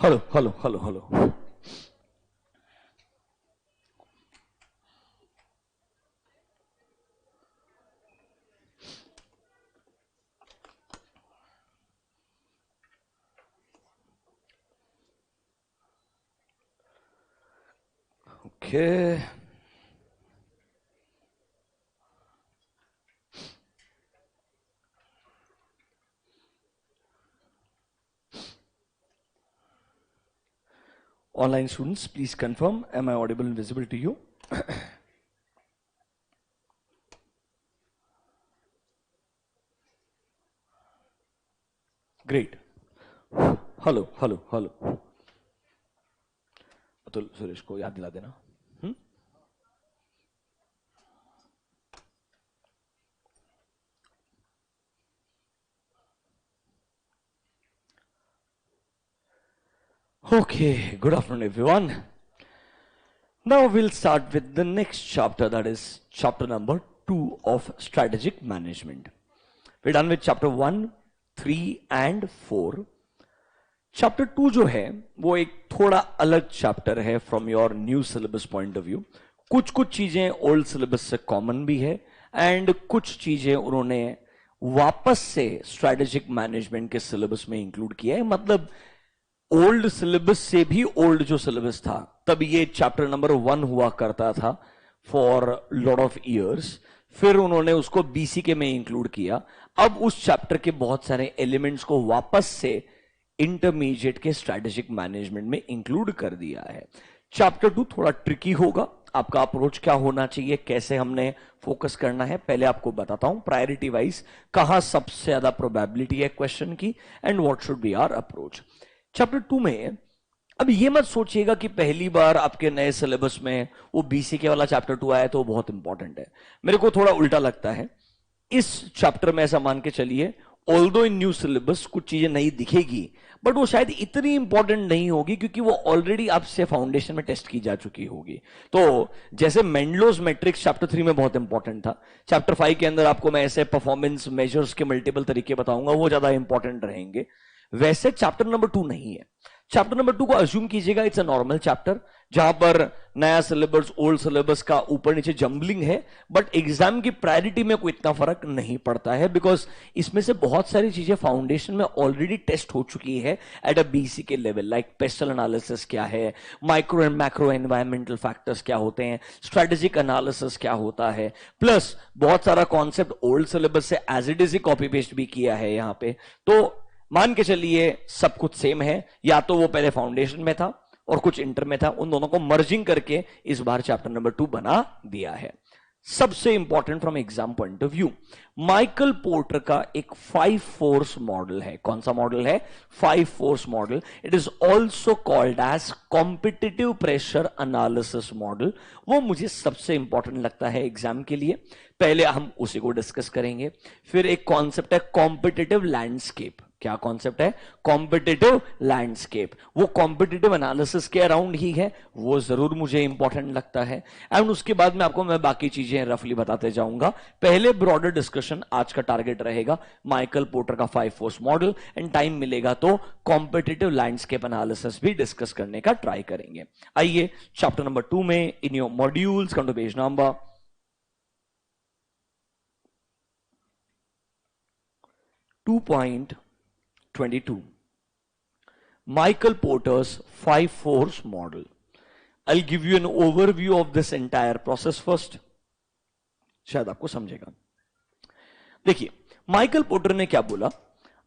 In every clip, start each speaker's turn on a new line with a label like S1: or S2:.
S1: Hello hello hello hello. Okay, online students, please confirm. Am I audible and visible to you? Great. Hello hello hello. Atul Suresh को याद दिला देना। Okay, good afternoon everyone. Now we'll start with the next chapter, that is chapter number 2 of strategic management. We're done with chapter 1, 3 and 4. Chapter 2 जो है वो एक थोड़ा अलग चैप्टर है from your new syllabus point of view. कुछ कुछ चीजें ओल्ड सिलेबस से कॉमन भी है एंड कुछ चीजें उन्होंने वापस से स्ट्रेटेजिक मैनेजमेंट के सिलेबस में इंक्लूड किया है। मतलब ओल्ड सिलेबस से भी ओल्ड जो सिलेबस था तब ये चैप्टर नंबर 1 हुआ करता था फॉर लॉट ऑफ इयर्स, फिर उन्होंने उसको बीसीके में इंक्लूड किया। अब उस चैप्टर के बहुत सारे एलिमेंट्स को वापस से इंटरमीडिएट के स्ट्रेटेजिक मैनेजमेंट में इंक्लूड कर दिया है। चैप्टर 2 थोड़ा ट्रिकी होगा। आपका अप्रोच क्या होना चाहिए, कैसे हमने फोकस करना है, पहले आपको बताता हूं प्रायोरिटी वाइज कहां सबसे ज्यादा प्रोबेबिलिटी है क्वेश्चन की and what should be our approach. Chapter 2 में अब ये मत सोचिएगा कि पहली बार आपके नए सिलेबस में वो बीसीके वाला चैप्टर 2 आया तो वो बहुत इंपॉर्टेंट है। मेरे को थोड़ा उल्टा लगता है। इस चैप्टर में ऐसा मान के चलिए, ऑल्दो इन न्यू सिलेबस कुछ चीजें नई दिखेगी बट वो शायद इतनी इंपॉर्टेंट नहीं होगी क्योंकि वो ऑलरेडी आपसे फाउंडेशन में टेस्ट की जा चुकी होगी। तो जैसे मेंडलोस मैट्रिक्स चैप्टर 3 में बहुत इंपॉर्टेंट था, चैप्टर 5 के अंदर आपको मैं ऐसे परफॉर्मेंस मेजर्स के मल्टीपल तरीके बताऊंगा, वो ज्यादा इंपॉर्टेंट रहेंगे। वैसे चैप्टर नंबर 2 नहीं है। चैप्टर नंबर 2 को अज्यूम कीजिएगा इट्स अ नॉर्मल चैप्टर जहां पर नया सिलेबस ओल्ड सिलेबस का ऊपर नीचे जंबलिंग है, बट एग्जाम की प्रायोरिटी में कोई इतना फर्क नहीं पड़ता है बिकॉज इसमें से बहुत सारी चीजें फाउंडेशन में ऑलरेडी टेस्ट हो चुकी है एट अ बीसी के लेवल। लाइक पेस्टल एनालिसिस क्या है, micro and macro environmental factors क्या होते हैं, स्ट्रेटेजिक एनालिसिस क्या होता है, प्लस बहुत सारा कॉन्सेप्ट ओल्ड सिलेबस से एज इट इज ही कॉपी पेस्ट भी किया है यहां पे। तो मान के चलिए सब कुछ सेम है, या तो वो पहले फाउंडेशन में था और कुछ इंटर में था, उन दोनों को मर्जिंग करके इस बार चैप्टर नंबर 2 बना दिया है। सबसे important from exam point of view, Michael Porter का एक 5 फोर्स मॉडल है। कौन सा मॉडल है? 5 force model. It is also called as competitive pressure analysis model. वो मुझे सबसे इंपॉर्टेंट लगता है एग्जाम के लिए। पहले हम उसी को डिस्कस करेंगे। फिर एक कॉन्सेप्ट है कॉम्पिटिटिव लैंडस्केप। क्या कॉन्सेप्ट है? Competitive landscape. वो कॉम्पिटिटिव एनालिसिस के अराउंड ही है, वो जरूर मुझे इंपॉर्टेंट लगता है। एंड उसके बाद में आपको मैं बाकी चीजें रफली बताते जाऊंगा। पहले ब्रॉडर डिस्कशन आज का टारगेट रहेगा माइकल पोर्टर का 5 फोर्स मॉडल, एंड टाइम मिलेगा तो कॉम्पिटिटिव लैंडस्केप एनालिसिस भी डिस्कस करने का ट्राई करेंगे। आइए चैप्टर नंबर 2 में in your modules come to page number 2.22. Michael Porter's 5 force model. I'll give you an overview of this entire process first. शायद आपको समझेगा। देखिए माइकल पोर्टर ने क्या बोला,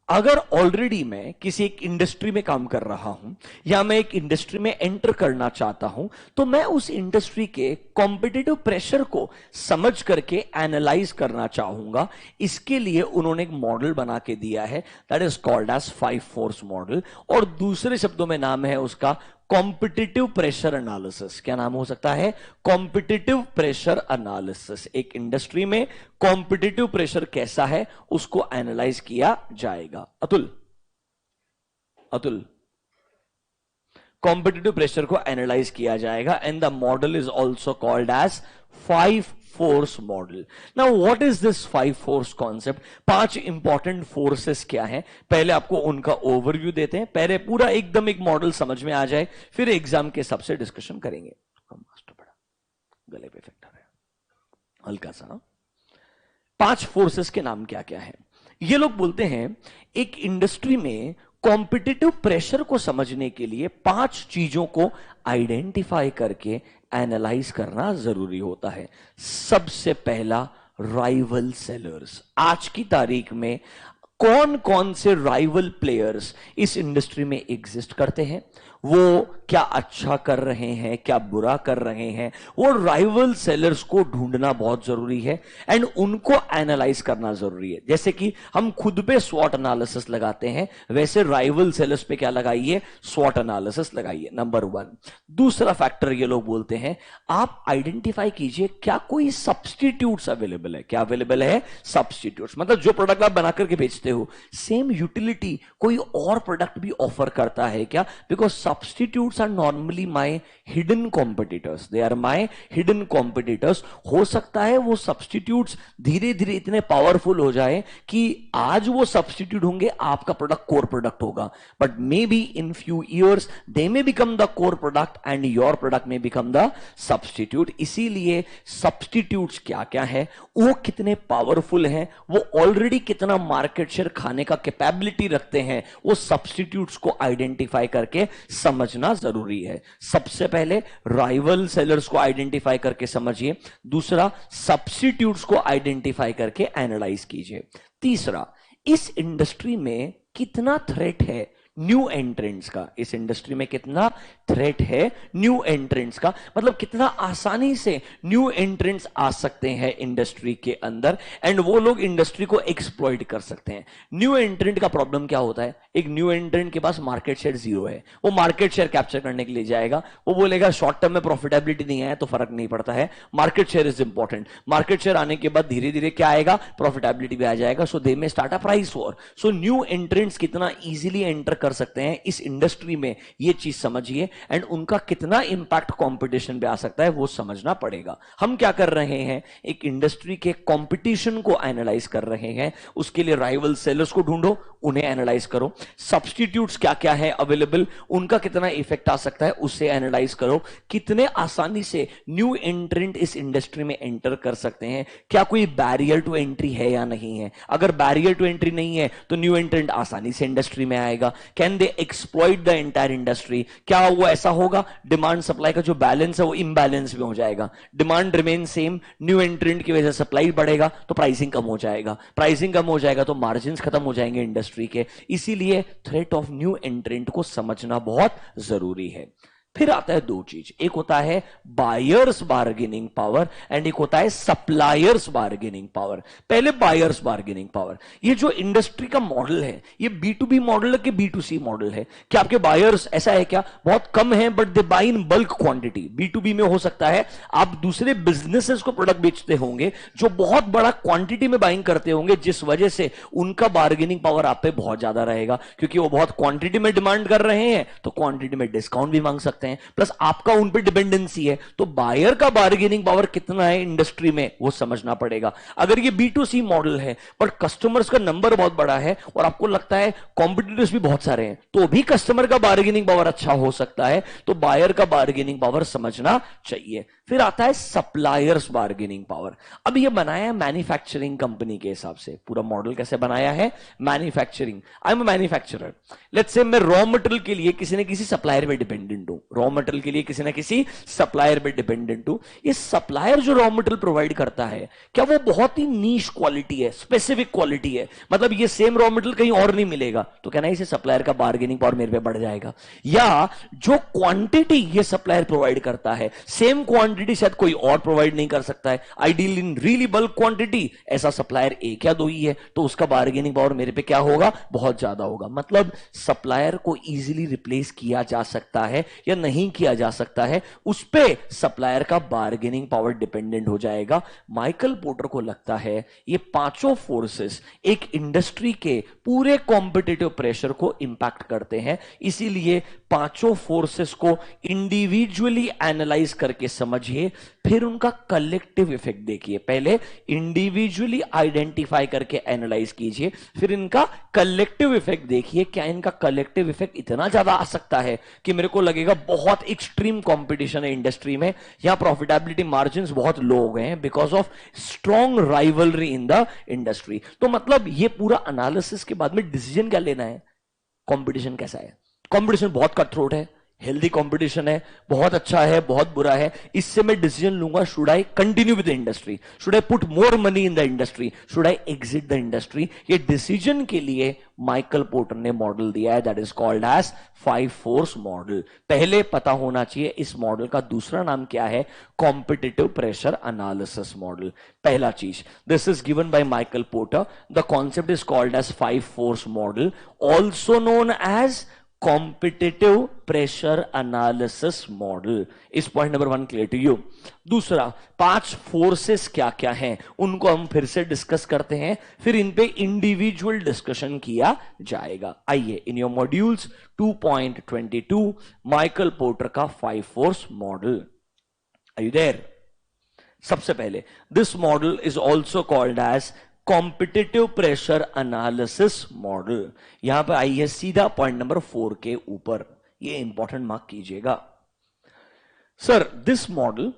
S1: अगर ऑलरेडी मैं किसी एक इंडस्ट्री में काम कर रहा हूं या मैं एक इंडस्ट्री में एंटर करना चाहता हूं तो मैं उस इंडस्ट्री के कॉम्पिटिटिव प्रेशर को समझ करके एनालाइज करना चाहूंगा। इसके लिए उन्होंने एक मॉडल बना के दिया है that is called as 5 force model, और दूसरे शब्दों में नाम है उसका कॉम्पिटिटिव प्रेशर एनालिसिस। क्या नाम हो सकता है? Competitive pressure analysis. एक इंडस्ट्री में कॉम्पिटिटिव प्रेशर कैसा है उसको एनालाइज किया जाएगा। अतुल कॉम्पिटिटिव प्रेशर को एनालाइज किया जाएगा and the model is also called as 5 force model. Now what is this 5 force concept? 5 important forces क्या है, पहले आपको उनका ओवरव्यू देते हैं, पहले पूरा एकदम एक मॉडल समझ में आ जाए, फिर एग्जाम के हिसाब से डिस्कशन करेंगे। मास्टर बड़ा गले पे इफेक्ट आ रहा है हल्का सा। 5 फोर्सेस के नाम क्या क्या है? ये लोग बोलते हैं एक इंडस्ट्री में कॉम्पिटिटिव प्रेशर को समझने के लिए 5 चीजों को आइडेंटिफाई करके एनालाइज करना जरूरी होता है। सबसे पहला, राइवल सेलर्स। आज की तारीख में कौन कौन से राइवल प्लेयर्स इस इंडस्ट्री में एग्जिस्ट करते हैं, वो क्या अच्छा कर रहे हैं, क्या बुरा कर रहे हैं, वो राइवल सेलर्स को ढूंढना बहुत जरूरी है एंड उनको एनालाइज करना जरूरी है। जैसे कि हम खुद पे स्वॉट एनालिसिस लगाते हैं, वैसे राइवल सेलर्स पे क्या लगाइए, स्वॉट एनालिसिस लगाइए, नंबर 1। दूसरा फैक्टर ये लोग बोलते हैं, आप आइडेंटिफाई कीजिए क्या कोई सब्सटीट्यूट्स अवेलेबल है। क्या अवेलेबल है? सब्सटीट्यूट्स। मतलब जो प्रोडक्ट आप बना करके बेचते हो, सेम यूटिलिटी कोई और प्रोडक्ट भी ऑफर करता है क्या? Because substitutes are normally my hidden competitors. They are my hidden competitors. हो सकता है वो substitutes धीरे धीरे इतने पावरफुल हो जाए कि आज वो substitute होंगे, आपका प्रोडक्ट कोर प्रोडक्ट होगा, but may be in few years they may become the core product and your product में बिकम द सब्सटीट्यूट। इसीलिए सब्सटीट्यूट्स क्या क्या है, वो कितने पावरफुल हैं, वो ऑलरेडी कितना मार्केट शेयर खाने का कैपेबिलिटी रखते हैं, वो सब्सटीट्यूट्स को आइडेंटिफाई करके समझना जरूरी है। सबसे पहले राइवल सेलर्स को आइडेंटिफाई करके समझिए, दूसरा सब्स्टिट्यूट्स को आइडेंटिफाई करके एनालाइज कीजिए, तीसरा इस इंडस्ट्री में कितना थ्रेट है न्यू एंट्रेंट्स का। इस इंडस्ट्री में कितना थ्रेट है न्यू एंट्रेंट्स का, मतलब कितना आसानी से न्यू एंट्रेंट्स आ सकते हैं इंडस्ट्री के अंदर एंड वो लोग इंडस्ट्री को एक्सप्लॉइट कर सकते हैं। न्यू एंट्रेंट का प्रॉब्लम क्या होता है, एक न्यू एंट्रेंट के पास मार्केट शेयर 0 है, वो मार्केट शेयर कैप्चर करने के लिए जाएगा, वो बोलेगा शॉर्ट टर्म में प्रॉफिटेबिलिटी नहीं है तो फर्क नहीं पड़ता है, market share is important. Market share आने के बाद धीरे धीरे क्या आएगा, प्रॉफिटेबिलिटी भी आ जाएगा, सो दे में स्टार्ट अ price war. So new entrants कितना इजीली एंटर कर सकते हैं इस इंडस्ट्री में, ये चीज समझिए एंड उनका कितना इंपैक्ट कंपटीशन पे आ सकता है वो समझना पड़ेगा। हम क्या कर रहे हैं, एक इंडस्ट्री के कंपटीशन को एनालाइज कर रहे हैं, उसके लिए राइवल सेलर्स को ढूंढो, उन्हें एनालाइज करो, सब्स्टिट्यूट्स क्या क्या है अवेलेबल, उनका कितना इफेक्ट आ सकता है उसे एनालाइज करो, कितने आसानी से न्यू एंट्रेंट इस इंडस्ट्री में एंटर कर सकते हैं, क्या कोई बैरियर टू एंट्री है या नहीं है। अगर बैरियर टू एंट्री नहीं है तो न्यू एंट्रेंट आसानी से इंडस्ट्री में आएगा। Can they exploit the entire industry, क्या वो ऐसा होगा डिमांड सप्लाई का जो बैलेंस है वो इम्बैलेंस में हो जाएगा, डिमांड रिमेन सेम, न्यू एंट्रेंट की वजह से सप्लाई बढ़ेगा तो प्राइसिंग कम हो जाएगा, प्राइसिंग कम हो जाएगा तो मार्जिन्स खत्म हो जाएंगे इंडस्ट्री के। इसीलिए थ्रेट ऑफ न्यू एंट्रेंट को समझना बहुत जरूरी है। फिर आता है दो चीज, एक होता है बायर्स बार्गेनिंग पावर एंड एक होता है सप्लायर्स बार्गेनिंग पावर। पहले बायर्स बार्गेनिंग पावर, ये जो इंडस्ट्री का मॉडल है ये B2B मॉडल है कि B2C मॉडल है? क्या आपके बायर्स ऐसा है क्या, बहुत कम है but they buy in bulk quantity. B2B में हो सकता है आप दूसरे बिजनेसेस को प्रोडक्ट बेचते होंगे जो बहुत बड़ा क्वांटिटी में बाइंग करते होंगे, जिस वजह से उनका बार्गेनिंग पावर आप पे बहुत ज्यादा रहेगा, क्योंकि वो बहुत क्वांटिटी में डिमांड कर रहे हैं तो क्वांटिटी में डिस्काउंट भी मांग सकते हैं, प्लस आपका उन पे डिपेंडेंसी है। तो बायर का बार्गेनिंग पावर कितना है इंडस्ट्री में वो समझना पड़ेगा। अगर ये B2C मॉडल है बट कस्टमर्स का नंबर बहुत बड़ा है और आपको लगता है कॉम्पिटिटर्स भी बहुत सारे हैं, तो भी कस्टमर का बार्गेनिंग पावर अच्छा हो सकता है, तो बायर का बार्गेनिंग पावर समझना चाहिए। फिर आता है सप्लायर्स बार्गेनिंग पावर। अब ये बनाया है मैन्युफैक्चरिंग कंपनी के हिसाब से, पूरा मॉडल कैसे बनाया है, manufacturing. I am a manufacturer, let's say मैं रॉ मटेरियल के लिए किसी न किसी सप्लायर पे डिपेंडेंट हूं, रॉ मटेरियल के लिए किसी ना किसी सप्लायर पे डिपेंडेंट हूं। ये सप्लायर जो रॉ मटेरियल प्रोवाइड करता है क्या वो बहुत ही नीश क्वालिटी है, स्पेसिफिक क्वालिटी है, मतलब ये सेम रॉ मटेरियल कहीं और नहीं मिलेगा, तो कहना इसे सप्लायर का बार्गेनिंग पावर मेरे पे बढ़ जाएगा। या जो क्वांटिटी ये सप्लायर प्रोवाइड करता है सेम क्वांटिटी शायद कोई और प्रोवाइड नहीं कर सकता है, ideal in really bulk quantity ऐसा सप्लायर एक या दो ही है, तो उसका बार्गेनिंग पावर मेरे पे क्या होगा, बहुत ज्यादा होगा। मतलब सप्लायर को इजीली रिप्लेस किया जा सकता है या नहीं किया जा सकता है, उस पे सप्लायर का बार्गेनिंग पावर डिपेंडेंट हो जाएगा। माइकल पोर्टर को लगता है ये पांचों फोर्सेस एक इंडस्ट्री के पूरे कॉम्पिटिटिव प्रेशर को इंपैक्ट करते हैं, इसीलिए पांचों फोर्सेस को इंडिविजुअली एनालाइज करके समझिए, फिर उनका कलेक्टिव इफेक्ट देखिए। पहले इंडिविजुअली आइडेंटिफाई करके एनालाइज कीजिए, फिर इनका कलेक्टिव इफेक्ट देखिए। क्या इनका कलेक्टिव इफेक्ट इतना ज्यादा आ सकता है कि मेरे को लगेगा बहुत एक्सट्रीम कंपटीशन है इंडस्ट्री में, यहां प्रॉफिटेबिलिटी मार्जिन्स बहुत लो हो गए हैं because of strong rivalry in the industry. तो मतलब ये पूरा एनालिसिस के बाद में डिसीजन क्या लेना है, कंपटीशन कैसा है। कंपटीशन बहुत कट थ्रोट है, हेल्दी कंपटीशन है, बहुत अच्छा है, बहुत बुरा है, इससे मैं डिसीजन लूंगा, should I continue with the industry, should I put more money in the industry, should I exit the industry. ये डिसीजन के लिए माइकल पोर्टर ने मॉडल दिया है, that is called as 5 force model. पहले पता होना चाहिए इस मॉडल का दूसरा नाम क्या है, कॉम्पिटिटिव प्रेशर एनालिसिस मॉडल। पहला चीज, this is given by Michael Porter, the concept is called as 5 force model, also known as competitive pressure analysis model. इस point number 1 clear to you. दूसरा, 5 फोर्सेस क्या क्या हैं उनको हम फिर से डिस्कस करते हैं, फिर इन पे इंडिविजुअल डिस्कशन किया जाएगा। आइए, in your modules 2.22 Michael Porter का 5 force model. Are you there? सबसे पहले, this model is also called as competitive pressure analysis model. यहां पर आइए सीधा पॉइंट नंबर 4 के ऊपर, ये इंपॉर्टेंट मार्क कीजिएगा। Sir, this model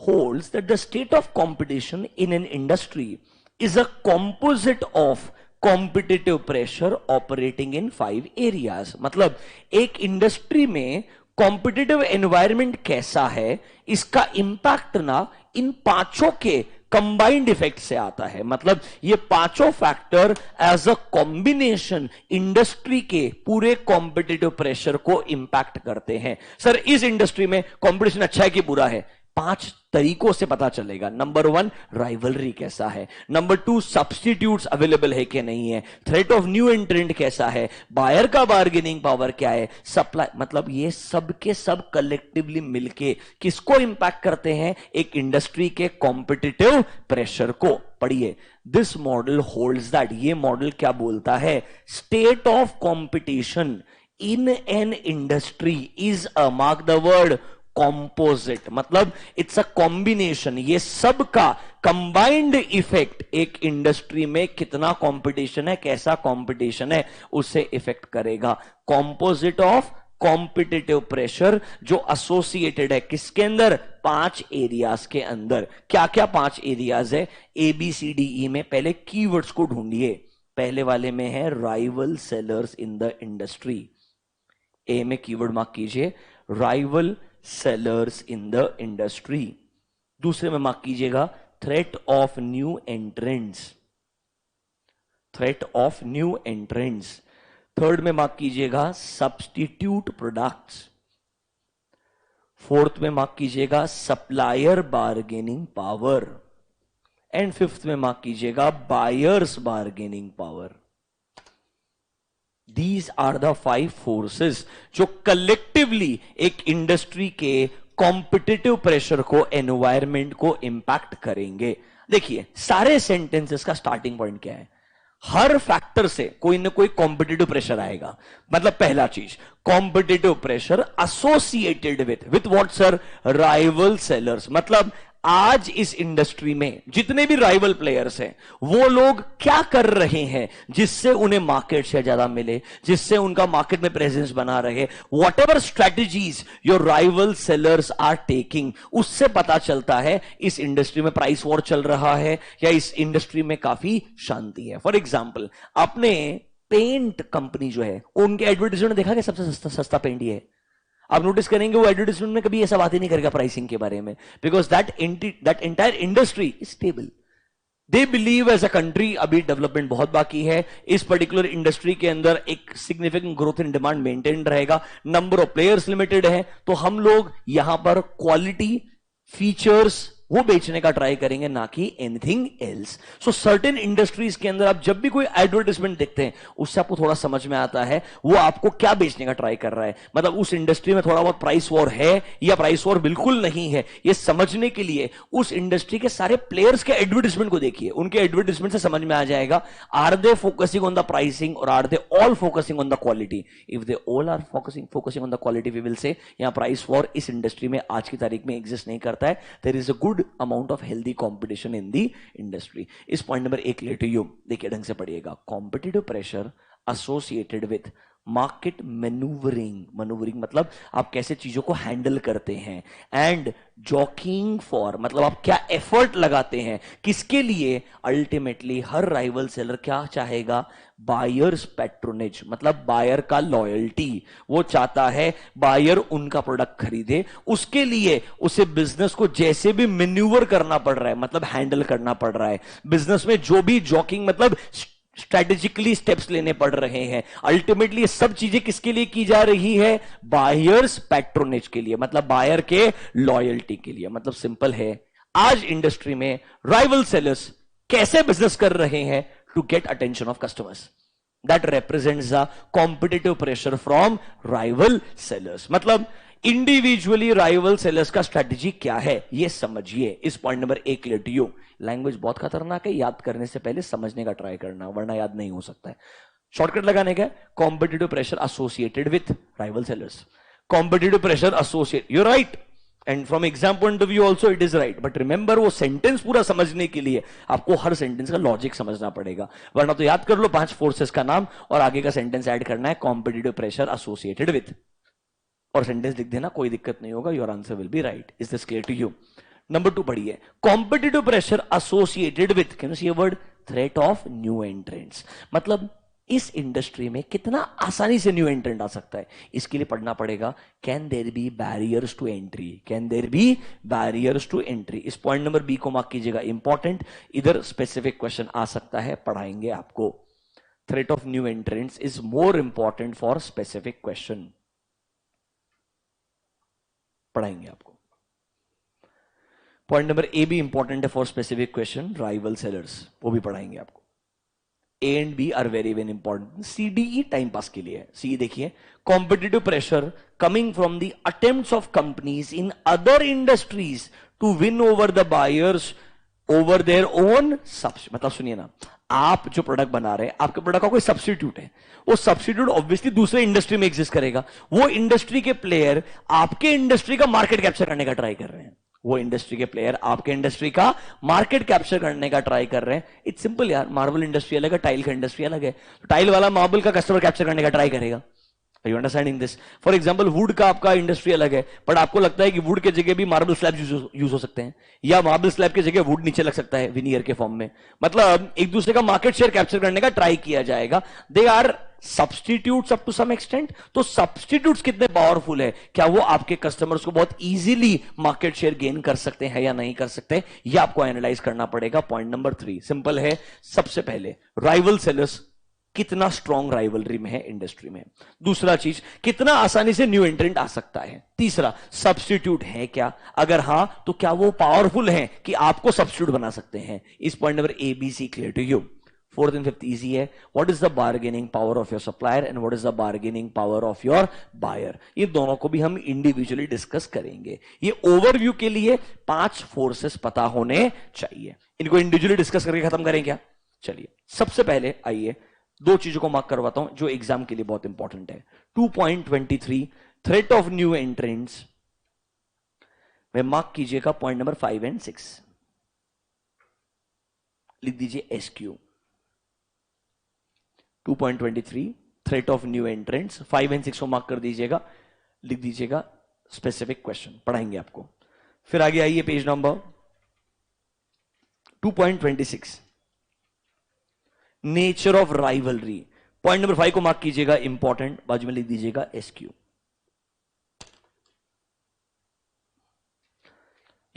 S1: holds that the state of competition in an industry is a composite of competitive pressure operating in 5 areas. मतलब एक इंडस्ट्री में कॉम्पिटिटिव एनवायरमेंट कैसा है, इसका इंपैक्ट ना इन पांचों के कंबाइंड इफेक्ट से आता है। मतलब ये पांचों factor as a combination industry के पूरे कॉम्पिटिटिव प्रेशर को इंपैक्ट करते हैं। सर, इस इंडस्ट्री में कॉम्पिटिशन अच्छा है कि बुरा है? 5 तरीकों से पता चलेगा। नंबर 1, राइवलरी कैसा है। नंबर 2, सब्स्टिट्यूट्स अवेलेबल है कि नहीं है। थ्रेट ऑफ न्यू एंट्रेंट कैसा है। बायर का बार्गेनिंग पावर क्या है। सप्लाई, मतलब ये सब के सब कलेक्टिवली मिलके किसको इंपैक्ट करते हैं, एक इंडस्ट्री के कॉम्पिटिटिव प्रेशर को। पढ़िए, दिस मॉडल होल्ड्स दैट, ये मॉडल क्या बोलता है, state of competition in an industry is a, mark the word, composite. मतलब इट्स अ कॉम्बिनेशन, ये सब का कंबाइंड इफेक्ट एक इंडस्ट्री में कितना कंपटीशन है, कैसा कंपटीशन है, उससे इफेक्ट करेगा। कॉम्पोजिट ऑफ कॉम्पिटिटिव प्रेशर जो एसोसिएटेड है किसके अंदर, 5 एरियाज के अंदर। क्या क्या 5 एरियाज है, ABCDE में। पहले कीवर्ड्स को ढूंढिए। पहले वाले में है rival sellers in the industry. ए में कीवर्ड मार्क कीजिए, rival sellers in the industry. दूसरे में मार्क कीजिएगा, threat of new entrants, threat of new entrants. Third में मार्क कीजिएगा, सब्स्टिट्यूट प्रोडक्ट्स। फोर्थ में मार्क कीजिएगा, supplier bargaining power. And fifth में मार्क कीजिएगा, buyers bargaining power. These are the 5 forces जो कलेक्टिवली एक इंडस्ट्री के कॉम्पिटिटिव प्रेशर को, एनवायरमेंट को इंपैक्ट करेंगे। देखिए, सारे सेंटेंसेस का स्टार्टिंग पॉइंट क्या है, हर फैक्टर से कोई ना कोई कॉम्पिटिटिव प्रेशर आएगा। मतलब पहला चीज, competitive pressure associated with what sir, rival sellers. मतलब आज इस इंडस्ट्री में जितने भी राइवल प्लेयर्स हैं, वो लोग क्या कर रहे हैं जिससे उन्हें मार्केट शेयर ज्यादा मिले, जिससे उनका मार्केट में प्रेजेंस बना रहे। Whatever strategies your rival sellers are taking, उससे पता चलता है इस इंडस्ट्री में प्राइस वॉर चल रहा है या इस इंडस्ट्री में काफी शांति है। फॉर एग्जाम्पल, आपने पेंट कंपनी जो है, उनके एडवर्टाइजमेंट देखा कि सबसे सस्ता पेंट ही है। आप नोटिस करेंगे वो एडवर्टाइजमेंट में कभी ऐसा बात ही नहीं करेगा प्राइसिंग के बारे में, because that entire industry is stable. They believe as a country अभी डेवलपमेंट बहुत बाकी है, इस पर्टिकुलर इंडस्ट्री के अंदर एक significant growth in demand maintain रहेगा, नंबर ऑफ प्लेयर्स लिमिटेड है, तो हम लोग यहां पर क्वालिटी, फीचर्स, वो बेचने का ट्राई करेंगे, ना कि एनीथिंग एल्स। सो सर्टेन इंडस्ट्रीज के अंदर आप जब भी कोई एडवर्टाइजमेंट देखते हैं, उससे आपको थोड़ा समझ में आता है वो आपको क्या बेचने का ट्राई कर रहा है। मतलब उस इंडस्ट्री में थोड़ा बहुत प्राइस वॉर है या प्राइस वॉर बिल्कुल नहीं है, ये समझने के लिए उस इंडस्ट्री के सारे प्लेयर्स के एडवर्टाइजमेंट को देखिए। उनके एडवर्टाइजमेंट से समझ में आ जाएगा, are they focusing on the pricing और are they all focusing on the quality. If they all are focusing on the quality, we will say यहां प्राइस वॉर इस इंडस्ट्री में आज की तारीख में एग्जिस्ट नहीं करता है। There is a good amount of healthy competition in the industry. इस पॉइंट नंबर एक लेट यू देखिए, ढंग से पढ़िएगा। Competitive pressure associated with market manoeuvring, manoeuvring मतलब आप कैसे चीजों को हैंडल करते हैं, एंड जॉकिंग फॉर मतलब आप क्या एफर्ट लगाते हैं, किसके लिए। अल्टीमेटली हर राइवल सेलर क्या चाहेगा, बायर्स पैट्रोनेज मतलब बायर का लॉयल्टी। वो चाहता है बायर उनका प्रोडक्ट खरीदे, उसके लिए उसे बिजनेस को जैसे भी मैन्यूवर करना पड़ रहा है, मतलब हैंडल करना पड़ रहा है। बिजनेस में जो भी जॉकिंग मतलब स्ट्रेटेजिकली स्टेप्स लेने पड़ रहे हैं, अल्टीमेटली ये सब चीजें किसके लिए की जा रही है, बायर्स पैट्रोनेज के लिए, मतलब बायर के लॉयल्टी के लिए। मतलब सिंपल है, आज इंडस्ट्री में राइवल सेलर्स कैसे बिजनेस कर रहे हैं, to get attention of customers. That represents the competitive pressure from rival sellers. मतलब इंडिविजुअली राइवल सेलर्स का स्ट्रेटेजी क्या है, ये समझिए। इस पॉइंट नंबर एक लेट यू। लैंग्वेज बहुत खतरनाक है, याद करने से पहले समझने का ट्राई करना, वरना याद नहीं हो सकता है। शॉर्टकट लगाने का, competitive pressure associated with rival sellers. Competitive pressure associate, you right, and from exam point of view also it is right, but remember वो सेंटेंस पूरा समझने के लिए आपको हर सेंटेंस का लॉजिक समझना पड़ेगा, वरना तो याद कर लो 5 फोर्सेस का नाम और आगे का सेंटेंस ऐड करना है, कॉम्पिटिटिव प्रेशर एसोसिएटेड विथ, और सेंटेंस लिख देना, कोई दिक्कत नहीं होगा, your answer will be right. Is this clear to you? Number 2 पढ़िए, competitive pressure associated with, can you see a word, threat of new entrants. मतलब इस इंडस्ट्री में कितना आसानी से न्यू एंट्रेंट आ सकता है, इसके लिए पढ़ना पड़ेगा, can there be barriers to entry, can there be barriers to entry. इस पॉइंट नंबर बी को मार्क कीजिएगा, इंपॉर्टेंट, इधर स्पेसिफिक क्वेश्चन आ सकता है, पढ़ाएंगे आपको। Threat of new entrants is more important for specific question, पढ़ाएंगे आपको। पॉइंट नंबर ए भी इंपॉर्टेंट है for specific question, rival sellers, वो भी पढ़ाएंगे आपको। A and B are very very important. C D E time pass के लिए है। सी देखिए, competitive pressure coming from the attempts of companies in other industries to win over the buyers over their own substitute. मतलब सुनिए ना, आप जो product बना रहे हैं, आपके प्रोडक्ट का कोई सब्सिट्यूट है, वो सब्सिट्यूट ऑब्वियसली दूसरे इंडस्ट्री में एग्जिस्ट करेगा। वो इंडस्ट्री के प्लेयर आपके इंडस्ट्री का मार्केट कैप्चर करने का ट्राई कर रहे हैं, वो इंडस्ट्री के प्लेयर आपके इंडस्ट्री का मार्केट कैप्चर करने का ट्राई कर रहे हैं। इट्स सिंपल यार, मार्बल इंडस्ट्री अलग है, टाइल का इंडस्ट्री अलग है, तो टाइल वाला मार्बल का कस्टमर कैप्चर करने का ट्राई करेगा। Are you understanding this? For example, would का आपका इंडस्ट्री अलग है, बट आपको लगता है कि वुड के जगह भी मार्बल स्लैब यूज हो सकते हैं, या मार्बल स्लैब की जगह वुड नीचे लग सकता है विनियर के फॉर्म में। मतलब एक दूसरे का मार्केट शेयर कैप्चर करने का ट्राई किया जाएगा। They are substitutes up to some extent. तो सब्सटीट्यूट्स कितने पावरफुल है, क्या वो आपके कस्टमर्स को बहुत इजीली मार्केट शेयर गेन कर सकते हैं या नहीं कर सकते, ये आपको एनालाइज करना पड़ेगा। पॉइंट नंबर 3 सिंपल है, सबसे पहले राइवल सेलर्स कितना स्ट्रॉन्ग राइवलरी में है इंडस्ट्री में। दूसरा चीज, कितना आसानी से न्यू एंट्रेंट आ सकता है। तीसरा, सब्स्टिट्यूट है क्या, अगर हां तो क्या वो पावरफुल है कि आपको सब्स्टिट्यूट बना सकते हैं। Is point number A B C clear to you. 4th and 5th easy है, what is the bargaining power of your supplier and what is the bargaining power of your buyer. ये दोनों को भी हम individually discuss करेंगे। ये overview के लिए 5 फोर्सेस पता होने चाहिए, इनको इंडिविजुअली डिस्कस करके खत्म करें क्या। चलिए, सबसे पहले आइए 2 चीजों को मार्क करवाता हूं जो एग्जाम के लिए बहुत इंपॉर्टेंट है। 2.23 थ्रेट ऑफ न्यू एंट्रेंट्स में मार्क कीजिएगा पॉइंट नंबर 5 and 6, लिख दीजिए SQ. 2.23 threat of new entrants, 5 and 6 को मार्क कर दीजिएगा, लिख दीजिएगा स्पेसिफिक क्वेश्चन, पढ़ाएंगे आपको। फिर आगे आइए page number 2.26 nature of rivalry, point number 5 को मार्क कीजिएगा इंपॉर्टेंट, बाजू में लिख दीजिएगा एसक्यू।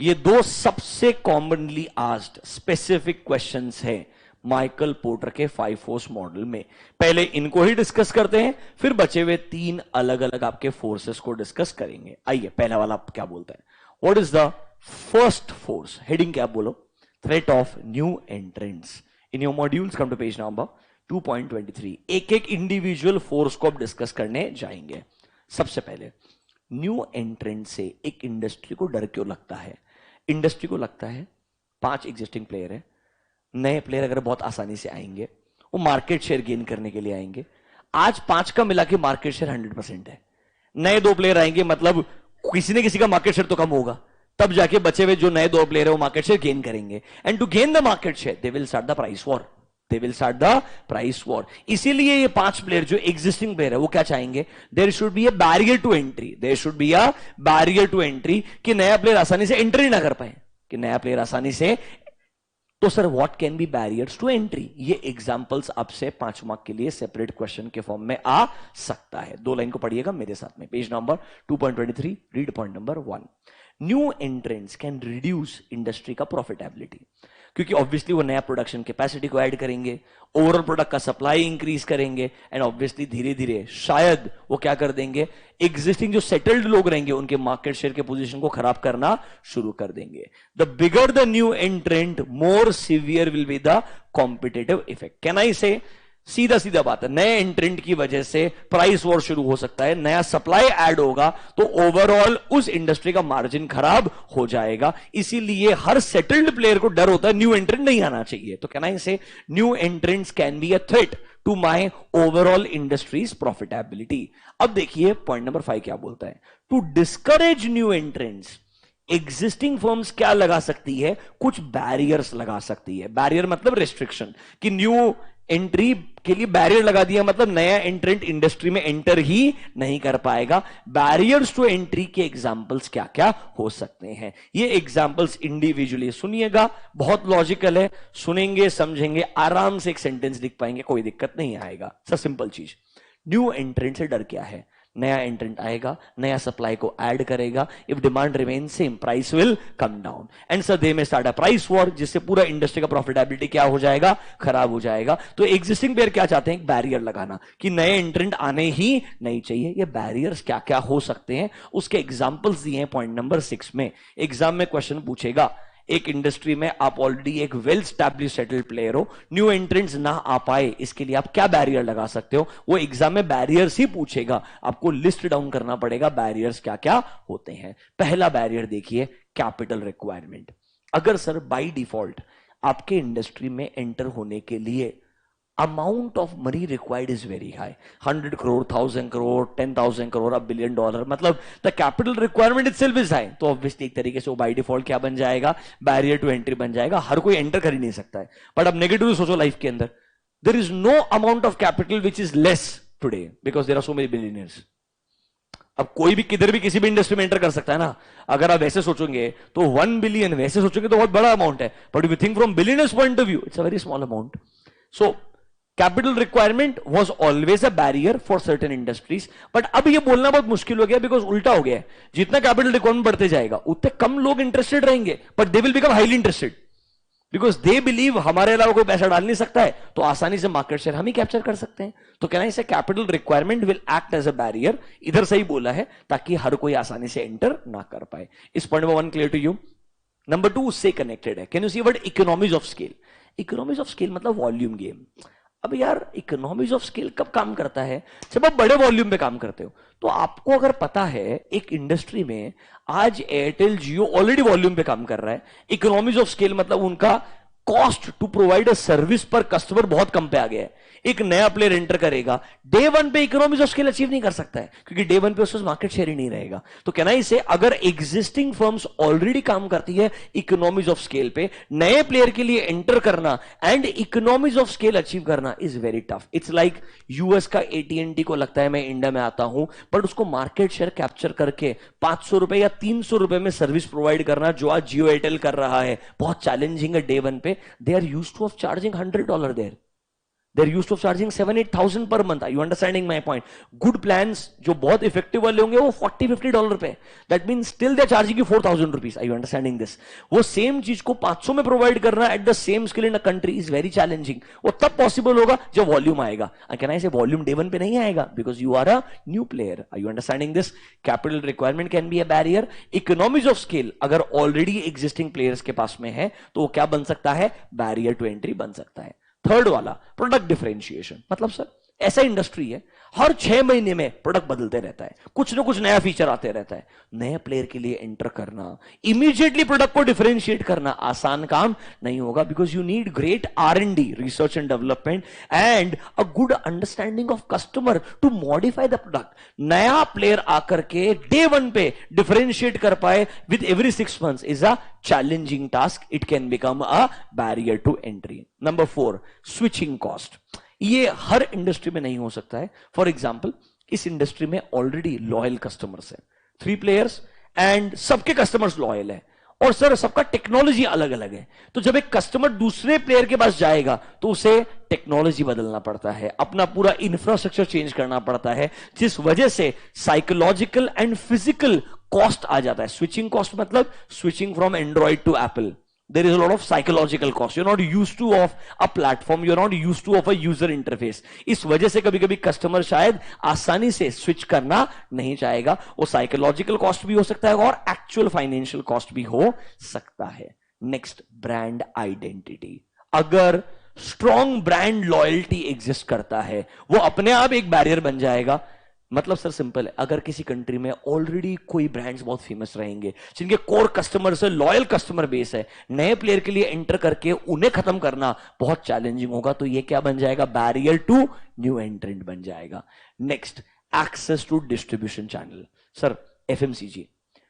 S1: ये 2 सबसे कॉमनली आस्क्ड स्पेसिफिक क्वेश्चंस हैं माइकल पोर्टर के 5 फोर्स मॉडल में। पहले इनको ही डिस्कस करते हैं, फिर बचे हुए 3 अलग अलग आपके फोर्सेस को डिस्कस करेंगे। आइए, पहला वाला क्या बोलता है, what is the first force, heading क्या बोलो, threat of new entrants. In your modules come to page number 2.23। एक एक इंडिविजुअल फोर्स को अब डिस्कस करने जाएंगे। सबसे पहले न्यू एंट्रेंट से एक इंडस्ट्री को डर क्यों लगता है? इंडस्ट्री को लगता है 5 एग्जिस्टिंग प्लेयर है, नए प्लेयर अगर बहुत आसानी से आएंगे वो मार्केट शेयर गेन करने के लिए आएंगे। आज 5 का मिला के मार्केट शेयर 100% है, नए 2 प्लेयर आएंगे मतलब किसी न किसी का मार्केट शेयर तो कम होगा, तब जाके बचे हुए जो नए 2 प्लेयर है वो मार्केट शेयर गेन करेंगे। And to gain the market share they will start the price war, they will start the price war. इसीलिए ये 5 प्लेयर जो एग्जिस्टिंग प्लेयर है वो क्या चाहेंगे, there should be a barrier to entry, there should be a barrier to entry, कि नया player आसानी से एंट्री ना कर पाए, कि नया प्लेयर आसानी से। तो sir what can be barriers to entry? ये एग्जांपल्स आपसे 5 मार्क के लिए सेपरेट क्वेश्चन के फॉर्म में आ सकता है। 2 लाइन को पढ़िएगा मेरे साथ में, page number 2.23, read point number 1। New entrants can reduce industry का प्रॉफिटेबिलिटी, क्योंकि ऑब्वियसली वो नया प्रोडक्शन कैपेसिटी को ऐड करेंगे, ओवरऑल प्रोडक्ट का सप्लाई इंक्रीज करेंगे, एंड ऑब्वियसली धीरे धीरे शायद वो क्या कर देंगे, एग्जिस्टिंग जो सेटल्ड लोग रहेंगे उनके मार्केट शेयर के पोजीशन को खराब करना शुरू कर देंगे। The bigger the new एंट्रेंट more severe will be the competitive effect. Can I से सीधा सीधा बात है, नए एंट्रेंट की वजह से प्राइस वॉर शुरू हो सकता है, नया सप्लाई ऐड होगा तो ओवरऑल उस इंडस्ट्री का मार्जिन खराब हो जाएगा। इसीलिए हर सेटल्ड प्लेयर को डर होता है न्यू एंट्रेंट नहीं आना चाहिए। तो can I say new entrants can be a threat to my overall industries profitability. अब देखिए पॉइंट नंबर 5 क्या बोलता है, to discourage new entrants existing firms क्या लगा सकती है, कुछ बैरियर्स लगा सकती है। बैरियर मतलब रिस्ट्रिक्शन, कि न्यू एंट्री के लिए बैरियर लगा दिया मतलब नया एंट्रेंट इंडस्ट्री में एंटर ही नहीं कर पाएगा। बैरियर्स टू एंट्री के एग्जांपल्स क्या क्या हो सकते हैं, ये एग्जांपल्स इंडिविजुअली सुनिएगा, बहुत लॉजिकल है, सुनेंगे समझेंगे आराम से एक सेंटेंस लिख पाएंगे, कोई दिक्कत नहीं आएगा। सब सिंपल चीज, न्यू एंट्रेंट से डर क्या है, नया एंट्रेंट आएगा, नया सप्लाई को ऐड करेगा, if demand remain same price will come down, and sir they may start a price war, जिससे पूरा इंडस्ट्री का प्रॉफिटेबिलिटी क्या हो जाएगा, खराब हो जाएगा। तो एग्जिस्टिंग प्लेयर क्या चाहते हैं, बैरियर लगाना, कि नए एंट्रेंट आने ही नहीं चाहिए। ये बैरियर्स क्या क्या हो सकते हैं उसके एग्जांपल्स दिए हैं पॉइंट नंबर 6 में। एग्जाम में क्वेश्चन पूछेगा, एक इंडस्ट्री में आप ऑलरेडी एक वेल स्टैब्लिश सेटल्ड प्लेयर हो, न्यू एंट्रेंट्स ना आ पाए, इसके लिए आप क्या बैरियर लगा सकते हो, वो एग्जाम में बैरियर्स ही पूछेगा, आपको लिस्ट डाउन करना पड़ेगा बैरियर्स क्या क्या होते हैं। पहला बैरियर देखिए, कैपिटल रिक्वायरमेंट। अगर सर बाय डिफॉल्ट आपके इंडस्ट्री में एंटर होने के लिए amount of money required is very high, 100 crore, 1000 crore, 10,000 crore, $1 billion, मतलब the capital requirement itself is high, तो ऑब्वियसली एक तरीके से वो बाय डिफॉल्ट क्या बन जाएगा, बैरियर टू एंट्री बन जाएगा, हर कोई एंटर कर ही नहीं सकता है। बट अब नेगेटिव सोचो लाइफ के अंदर, there is no amount of capital which is less today because there are so many billionaires. अब कोई भी किधर भी किसी भी इंडस्ट्री में एंटर कर सकता है ना। अगर आप वैसे सोचोगे तो 1 बिलियन, वैसे सोचोगे तो बहुत बड़ा अमाउंट है, but if you think from billionaires point of view it's a very small amount. So capital requirement was always a barrier for certain industries. But अब ये बोलना बहुत मुश्किल हो गया बिकॉज उल्टा हो गया है, जितना कैपिटल रिक्वायरमेंट बढ़ते जाएगा उतने कम लोग इंटरेस्टेड रहेंगे, but they will become highly interested because they believe हमारे अलावा कोई पैसा डाल नहीं सकता है, तो आसानी से मार्केट शेयर हम ही कैप्चर कर सकते हैं। तो कहना इसे capital requirement will act as a barrier, इधर सही बोला है, ताकि हर कोई आसानी से एंटर ना कर पाए। इस पॉइंट में 1 क्लियर टू यू। नंबर 2 उससे कनेक्टेड है, can you see word economies of scale. Economies of scale मतलब वॉल्यूम गेम। अब यार इकोनॉमीज ऑफ स्केल कब काम करता है, जब आप बड़े वॉल्यूम पे काम करते हो। तो आपको अगर पता है एक इंडस्ट्री में आज एयरटेल जियो ऑलरेडी वॉल्यूम पे काम कर रहा है, इकोनॉमीज ऑफ स्केल मतलब उनका cost to provide a service per customer बहुत कम पे आ गया है। एक नया प्लेयर एंटर करेगा, डे 1 पे इकोनॉमीज ऑफ स्केल अचीव नहीं कर सकता है, क्योंकि डे 1 पे उसका मार्केट शेयर ही नहीं रहेगा। तो कहना इसे, अगर एग्जिस्टिंग फर्म्स ऑलरेडी काम करती है इकोनॉमीज ऑफ स्केल पे, नए प्लेयर के लिए एंटर करना and economies of scale achieve करना is very tough. It's like US का AT&T को लगता है मैं इंडिया में आता हूं, बट उसको मार्केट शेयर कैप्चर करके 500 रुपए या 300 रुपए में सर्विस प्रोवाइड करना, जो आज जियो एयरटेल कर रहा है, बहुत चैलेंजिंग है डे 1 पे। They are used to of charging $100 there. They're used to charging 7-8 thousand per month. Are you understanding my point? Good plans जो बहुत effective वाले होंगे वो $40-50 पे. That means still they're charging you 4,000 rupees. Are you understanding this? वो same चीज को 500 में provide करना at the same scale in a country is very challenging. वो तब possible होगा जब volume आएगा. And can I say volume day one पे नहीं आएगा? Because you are a new player. Are you understanding this? Capital requirement can be a barrier. Economies of scale अगर already existing players के पास में है तो वो क्या बन सकता है? Barrier to entry बन सकता है. थर्ड वाला प्रोडक्ट डिफरेंशिएशन. मतलब सर ऐसा इंडस्ट्री है हर 6 महीने में प्रोडक्ट बदलते रहता है, कुछ ना कुछ नया फीचर आते रहता है. नए प्लेयर के लिए एंटर करना, इमीडिएटली प्रोडक्ट को डिफरेंशिएट करना आसान काम नहीं होगा. Because you need great R&D, research and development, and a good understanding of customer to modify the product. नया प्लेयर आकर के डे वन पे डिफरेंशिएट कर पाए with every 6 months is a challenging task. It can become a barrier to entry. Number 4, switching cost. ये हर industry में नहीं हो सकता है. फॉर एग्जाम्पल इस इंडस्ट्री में ऑलरेडी लॉयल कस्टमर्स है, 3 players एंड सबके कस्टमर्स लॉयल है. और सर सबका टेक्नोलॉजी अलग अलग है. तो जब एक कस्टमर दूसरे प्लेयर के पास जाएगा तो उसे टेक्नोलॉजी बदलना पड़ता है, अपना पूरा इंफ्रास्ट्रक्चर चेंज करना पड़ता है, जिस वजह से साइकोलॉजिकल एंड फिजिकल कॉस्ट आ जाता है. स्विचिंग कॉस्ट मतलब switching from Android to Apple. There is a lot of psychological cost. You're not used to of a platform. You're not used to of a user interface. इस वजह से कभी कभी customer शायद आसानी से स्विच करना नहीं चाहेगा. वो साइकोलॉजिकल कॉस्ट भी हो सकता है और एक्चुअल फाइनेंशियल कॉस्ट भी हो सकता है. Next, brand identity. अगर स्ट्रॉन्ग ब्रांड लॉयल्टी एग्जिस्ट करता है वो अपने आप एक बैरियर बन जाएगा. मतलब सर सिंपल है, अगर किसी कंट्री में ऑलरेडी कोई ब्रांड्स बहुत फेमस रहेंगे जिनके कोर कस्टमर से लॉयल कस्टमर बेस है, नए प्लेयर के लिए एंटर करके उन्हें खत्म करना बहुत चैलेंजिंग होगा. तो ये क्या बन जाएगा? बैरियर टू न्यू एंट्रेंट बन जाएगा. Next, access to distribution channel. Sir FMCG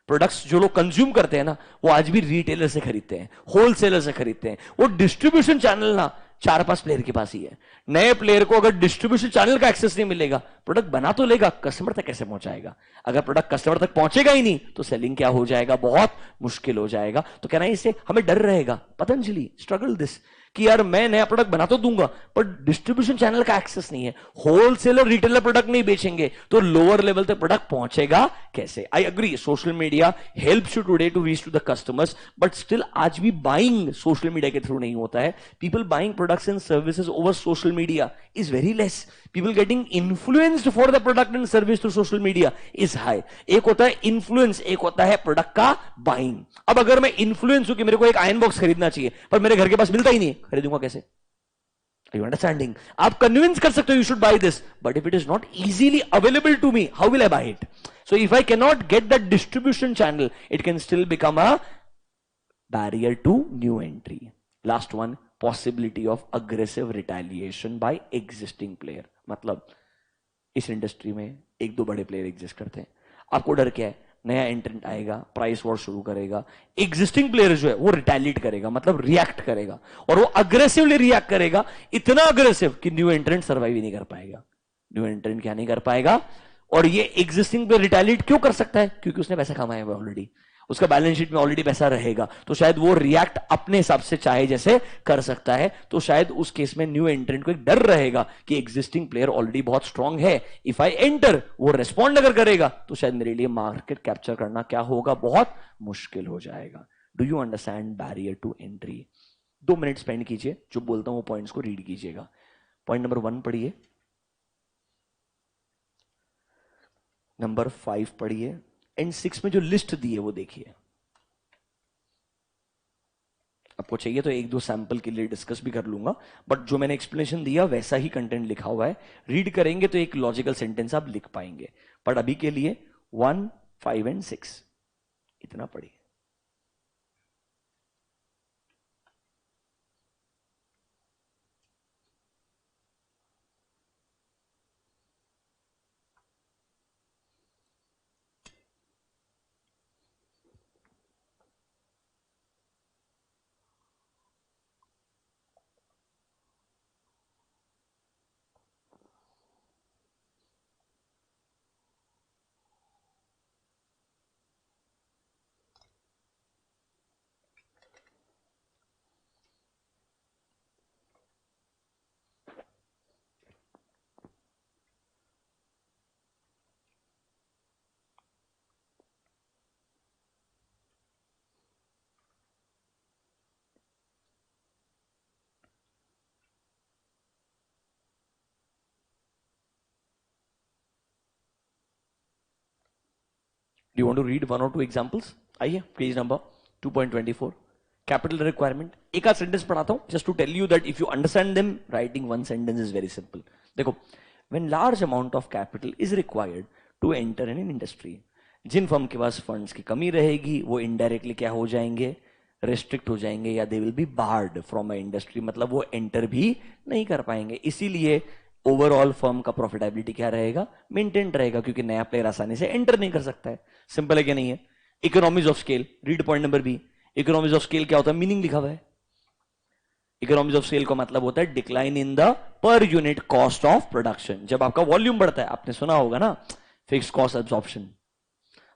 S1: products जो लोग कंज्यूम करते हैं ना वो आज भी रिटेलर से खरीदते हैं, होलसेलर से खरीदते हैं. वो डिस्ट्रीब्यूशन चैनल ना 4-5 प्लेयर के पास ही है. नए प्लेयर को अगर डिस्ट्रीब्यूशन चैनल का एक्सेस नहीं मिलेगा, प्रोडक्ट बना तो लेगा, कस्टमर तक कैसे पहुंचाएगा? अगर प्रोडक्ट कस्टमर तक पहुंचेगा ही नहीं तो सेलिंग क्या हो जाएगा? बहुत मुश्किल हो जाएगा. तो कहना इससे हमें डर रहेगा. पतंजलि स्ट्रगल दिस कि यार मैं नया प्रोडक्ट बना तो दूंगा पर डिस्ट्रीब्यूशन चैनल का एक्सेस नहीं है, होलसेलर रिटेलर प्रोडक्ट नहीं बेचेंगे तो लोअर लेवल तक प्रोडक्ट पहुंचेगा कैसे? I agree, social media helps you today to reach to the customers, but still आज भी बाइंग सोशल मीडिया के थ्रू नहीं होता है. People buying products and services over social media is very less. People getting influenced for the product and service through social media is high. एक होता है influence, एक होता है प्रोडक्ट का बाइंग. अब अगर मैं इन्फ्लुएंस हूं कि मेरे को एक आयरन बॉक्स खरीदना चाहिए पर मेरे घर के पास मिलता ही नहीं, खरीदूंगा कैसे? Are you understanding? आप कन्विंस कर सकते हो you should buy this, but if it is not easily available to me, how will I buy it? So if I cannot get that distribution channel, it can still become a barrier to new entry. Last one, possibility of aggressive retaliation by existing player. मतलब इस industry में 1-2 बड़े player exist करते हैं. आपको डर क्या है? नया एंट्रेंट आएगा, प्राइस वॉर शुरू करेगा, एग्जिस्टिंग प्लेयर जो है वो रिटेलिएट करेगा, मतलब रिएक्ट करेगा, और वो अग्रेसिवली रिएक्ट करेगा, इतना अग्रेसिव कि न्यू एंट्रेंट सर्वाइव ही नहीं कर पाएगा. न्यू एंट्रेंट क्या नहीं कर पाएगा? और ये एग्जिस्टिंग प्लेयर रिटेलिएट क्यों कर सकता है? क्योंकि उसने पैसा कमाया हुआ ऑलरेडी, उसका बैलेंस शीट में ऑलरेडी पैसा रहेगा, तो शायद वो रिएक्ट अपने हिसाब से चाहे जैसे कर सकता है. तो शायद उस केस में न्यू एंट्रेंट को एक डर रहेगा कि एग्जिस्टिंग प्लेयर ऑलरेडी बहुत स्ट्रांग है, इफ आई एंटर वो रेस्पॉन्ड अगर करेगा तो शायद मेरे लिए मार्केट कैप्चर करना क्या होगा? बहुत मुश्किल हो जाएगा. Do you understand barrier to entry? 2 minute spend कीजिए, जो बोलता हूं वो पॉइंट्स को रीड कीजिएगा. पॉइंट नंबर 1 पढ़िए, नंबर 5 पढ़िए, एंड 6 में जो लिस्ट दी है वो देखिए. आपको चाहिए तो 1-2 सैंपल के लिए डिस्कस भी कर लूंगा, बट जो मैंने एक्सप्लेनेशन दिया वैसा ही कंटेंट लिखा हुआ है. रीड करेंगे तो एक लॉजिकल सेंटेंस आप लिख पाएंगे. बट अभी के लिए 1, 5 एंड 6 इतना पढ़िए. You want to read one और टू एग्जांपल्स? आइए पेज नंबर 2.24, कैपिटल रिक्वायरमेंट। एक आध सेंटेंस पढ़ाता हूं just to tell you that if you understand them writing one sentence is very simple. देखो, when large amount of capital is required to enter in industry, जिन firm के पास funds की कमी रहेगी वो इनडायरेक्टली क्या हो जाएंगे, रेस्ट्रिक्ट हो जाएंगे, या they will be board from a industry, मतलब वो एंटर भी नहीं कर पाएंगे। इसीलिए ओवरऑल फर्म का प्रॉफिटेबिलिटी क्या रहेगा, मेंटेन रहेगा, क्योंकि नया प्लेयर आसानी से एंटर नहीं कर सकता है। सिंपल है क्या नहीं है? Economies of scale, read point number B. Economies of scale क्या होता है? मीनिंग लिखा हुआ है। इकोनॉमीज ऑफ स्केल का मतलब होता है decline in the per unit cost of production. जब आपका वॉल्यूम बढ़ता है, आपने सुना होगा ना फिक्स कॉस्ट एब्जॉर्प्शन,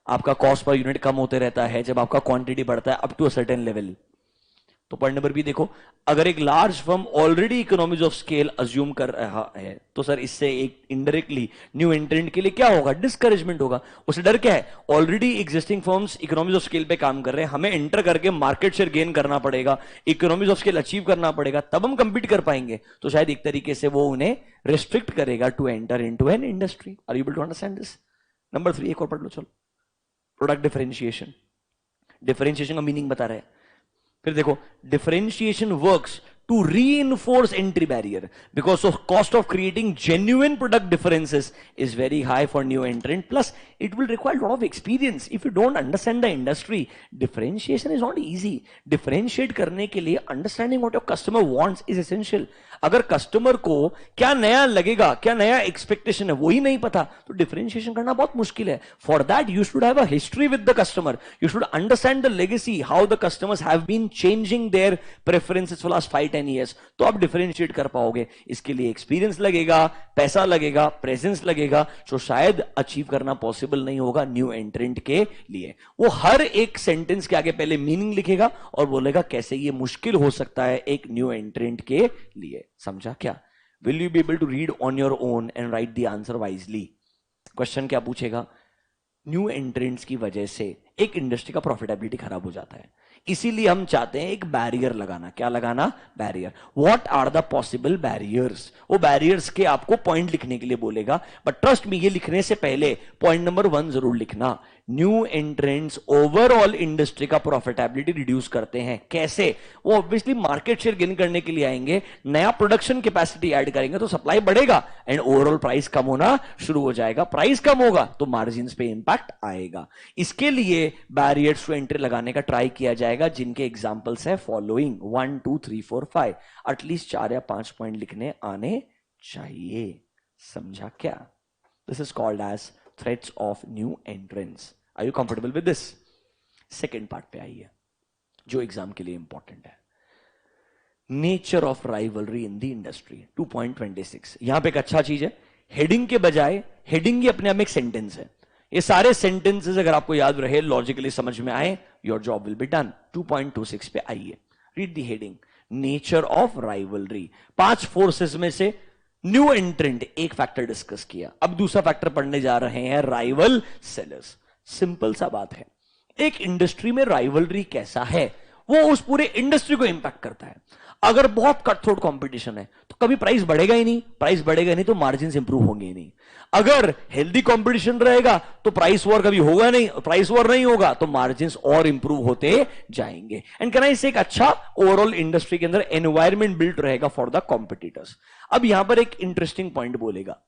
S1: आपका कॉस्ट पर यूनिट कम होते रहता है जब आपका क्वांटिटी बढ़ता है up to a certain level. तो पॉइंट नंबर बी देखो, अगर एक large firm already economies of scale assume कर रहा है तो सर इससे एक इनडायरेक्टली न्यू एंट्रेंट के लिए क्या होगा, डिस्करेजमेंट होगा। उसे डर क्या है, already existing firms economies of scale पे काम कर रहे हैं, हमें एंटर करके मार्केट शेयर गेन करना पड़ेगा, इकोनॉमीज ऑफ स्केल अचीव करना पड़ेगा, तब हम कंपीट कर पाएंगे। तो शायद एक तरीके से वो उन्हें रिस्ट्रिक्ट करेगा to enter into an industry. Are you able to understand this? Number 3 एक और पढ़ लो चलो, प्रोडक्ट डिफरेंशिएशन। डिफरेंशिएशन का मीनिंग बता रहे हैं। फिर देखो, differentiation works to reinforce entry barrier because of cost of creating genuine product differences is very high for new entrant, plus it will require a lot of experience. If you don't understand the industry, differentiation is not easy. Differentiate करने के लिए understanding what your customer wants is essential. अगर customer को क्या नया लगेगा, क्या नया एक्सपेक्टेशन है, वही नहीं पता, तो डिफरेंशिएशन करना बहुत मुश्किल है। For that you should have a history with the customer, you should understand the legacy, how the customers have been changing their preferences for last 5-10 years, तो आप डिफरेंशिएट कर पाओगे। इसके लिए एक्सपीरियंस लगेगा, पैसा लगेगा, प्रेजेंस लगेगा, जो शायद अचीव करना पॉसिबल नहीं होगा न्यू एंट्रेंट के लिए। वो हर एक सेंटेंस के आगे पहले मीनिंग लिखेगा और बोलेगा कैसे ये मुश्किल हो सकता है एक न्यू एंट्रेंट के लिए। समझा क्या? Will you be able to read on your own and write the answer wisely? Question क्या पूछेगा? न्यू एंट्रेंट्स की वजह से एक इंडस्ट्री का प्रॉफिटेबिलिटी खराब हो जाता है, इसीलिए हम चाहते हैं एक बैरियर लगाना। क्या लगाना? Barrier. What are the possible barriers? वो बैरियर्स के आपको पॉइंट लिखने के लिए बोलेगा, बट ट्रस्ट मी, ये लिखने से पहले पॉइंट नंबर 1 जरूर लिखना। न्यू एंट्रेंट्स ओवरऑल इंडस्ट्री का प्रॉफिटेबिलिटी रिड्यूस करते हैं। कैसे? वो ऑब्वियसली मार्केट शेयर गेन करने के लिए आएंगे, नया प्रोडक्शन कैपेसिटी ऐड करेंगे तो सप्लाई बढ़ेगा एंड ओवरऑल प्राइस कम होना शुरू हो जाएगा। प्राइस कम होगा तो मार्जिन पे इंपैक्ट आएगा। इसके लिए बैरियर्स टू एंट्री लगाने का ट्राई किया जाएगा, जिनके एग्जांपल्स है फॉलोइंग 1 2 3 4 5। एटलीस्ट 4 या 5 पॉइंट लिखने आने चाहिए। समझा क्या? This is called as threats of new entrance. Are you comfortable with this? Second part पे आइए, जो एग्जाम के लिए इंपॉर्टेंट है। Nature of rivalry in the industry 2.26। यहां पे एक अच्छा चीज है, हेडिंग के बजाय, हेडिंग ही अपने आप में एक सेंटेंस है। ये सारे सेंटेंसेस अगर आपको याद रहे, लॉजिकली समझ में आए, your job will be done. 2.26 पे आइए, read the heading, nature of rivalry. 5 forces में से न्यू एंट्रेंट एक फैक्टर डिस्कस किया, अब दूसरा फैक्टर पढ़ने जा रहे हैं, राइवल सेलर्स। सिंपल सा बात है, एक इंडस्ट्री में राइवलरी कैसा है वो उस पूरे इंडस्ट्री को इंपैक्ट करता है। अगर बहुत कटथ्रोट कंपटीशन है तो कभी प्राइस बढ़ेगा ही नहीं, प्राइस बढ़ेगा नहीं तो मार्जिन इंप्रूव होंगे ही नहीं। अगर हेल्दी कंपटीशन रहेगा तो प्राइस वॉर कभी होगा नहीं, प्राइस वॉर नहीं होगा तो मार्जिन और इंप्रूव होते जाएंगे। एंड कैन आई से एक अच्छा ओवरऑल इंडस्ट्री के अंदर एनवायरमेंट बिल्ड रहेगा फॉर द कॉम्पिटिटर्स। अब यहां पर एक इंटरेस्टिंग पॉइंट बोलेगा,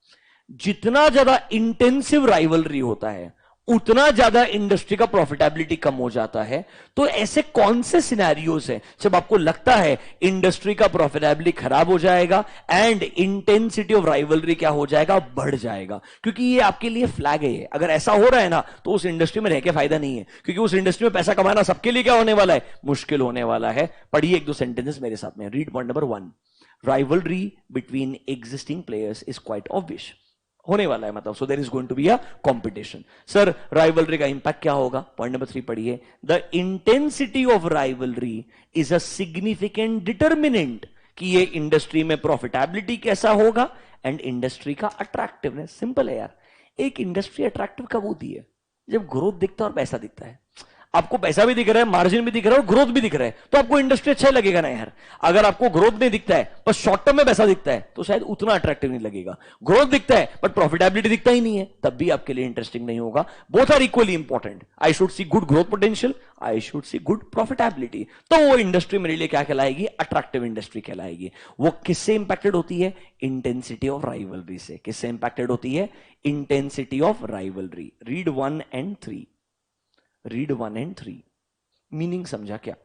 S1: जितना ज्यादा इंटेंसिव राइवलरी होता है उतना ज्यादा इंडस्ट्री का प्रॉफिटेबिलिटी कम हो जाता है। तो ऐसे कौन से सिनेरियोज हैं जब आपको लगता है इंडस्ट्री का प्रॉफिटेबिलिटी खराब हो जाएगा एंड इंटेंसिटी ऑफ राइवलरी क्या हो जाएगा, बढ़ जाएगा? क्योंकि ये आपके लिए फ्लैग है। अगर ऐसा हो रहा है ना तो उस इंडस्ट्री में रह के फायदा नहीं है, क्योंकि उस इंडस्ट्री में पैसा कमाना सबके लिए क्या होने वाला है, मुश्किल होने वाला है। पढ़िए एक दो सेंटेंसेस मेरे साथ में, read point number 1। Rivalry between existing players is quite obvious, होने वाला है, मतलब so there is going to be a competition. Sir rivalry का इंपैक्ट क्या होगा? पॉइंट नंबर 3 पढ़िए, the intensity of rivalry is a significant determinant, कि ये इंडस्ट्री में प्रॉफिटेबिलिटी कैसा होगा एंड इंडस्ट्री का अट्रैक्टिवनेस। सिंपल है यार, एक इंडस्ट्री अट्रैक्टिव कब होती है? जब ग्रोथ दिखता है और पैसा दिखता है। आपको पैसा भी दिख रहा है, मार्जिन भी दिख रहा है और ग्रोथ भी दिख रहा है, तो आपको इंडस्ट्री अच्छा ही लगेगा ना यार। अगर आपको ग्रोथ नहीं दिखता है पर शॉर्ट टर्म में पैसा दिखता है तो शायद उतना अट्रैक्टिव नहीं लगेगा। ग्रोथ दिखता है बट प्रॉफिटेबिलिटी दिखता ही नहीं है, तब भी आपके लिए इंटरेस्टिंग नहीं होगा। Both are equally important. I should see good growth potential, I should see good profitability. तो वो इंडस्ट्री मेरे लिए क्या कहलाएगी? अट्रैक्टिव इंडस्ट्री कहलाएगी। वो किससे इंपैक्टेड होती है? इंटेंसिटी ऑफ राइवलरी से। किससे इंपैक्टेड होती है? Intensity of rivalry. Read 1 and 3, read 1 and 3। Meaning समझा क्या?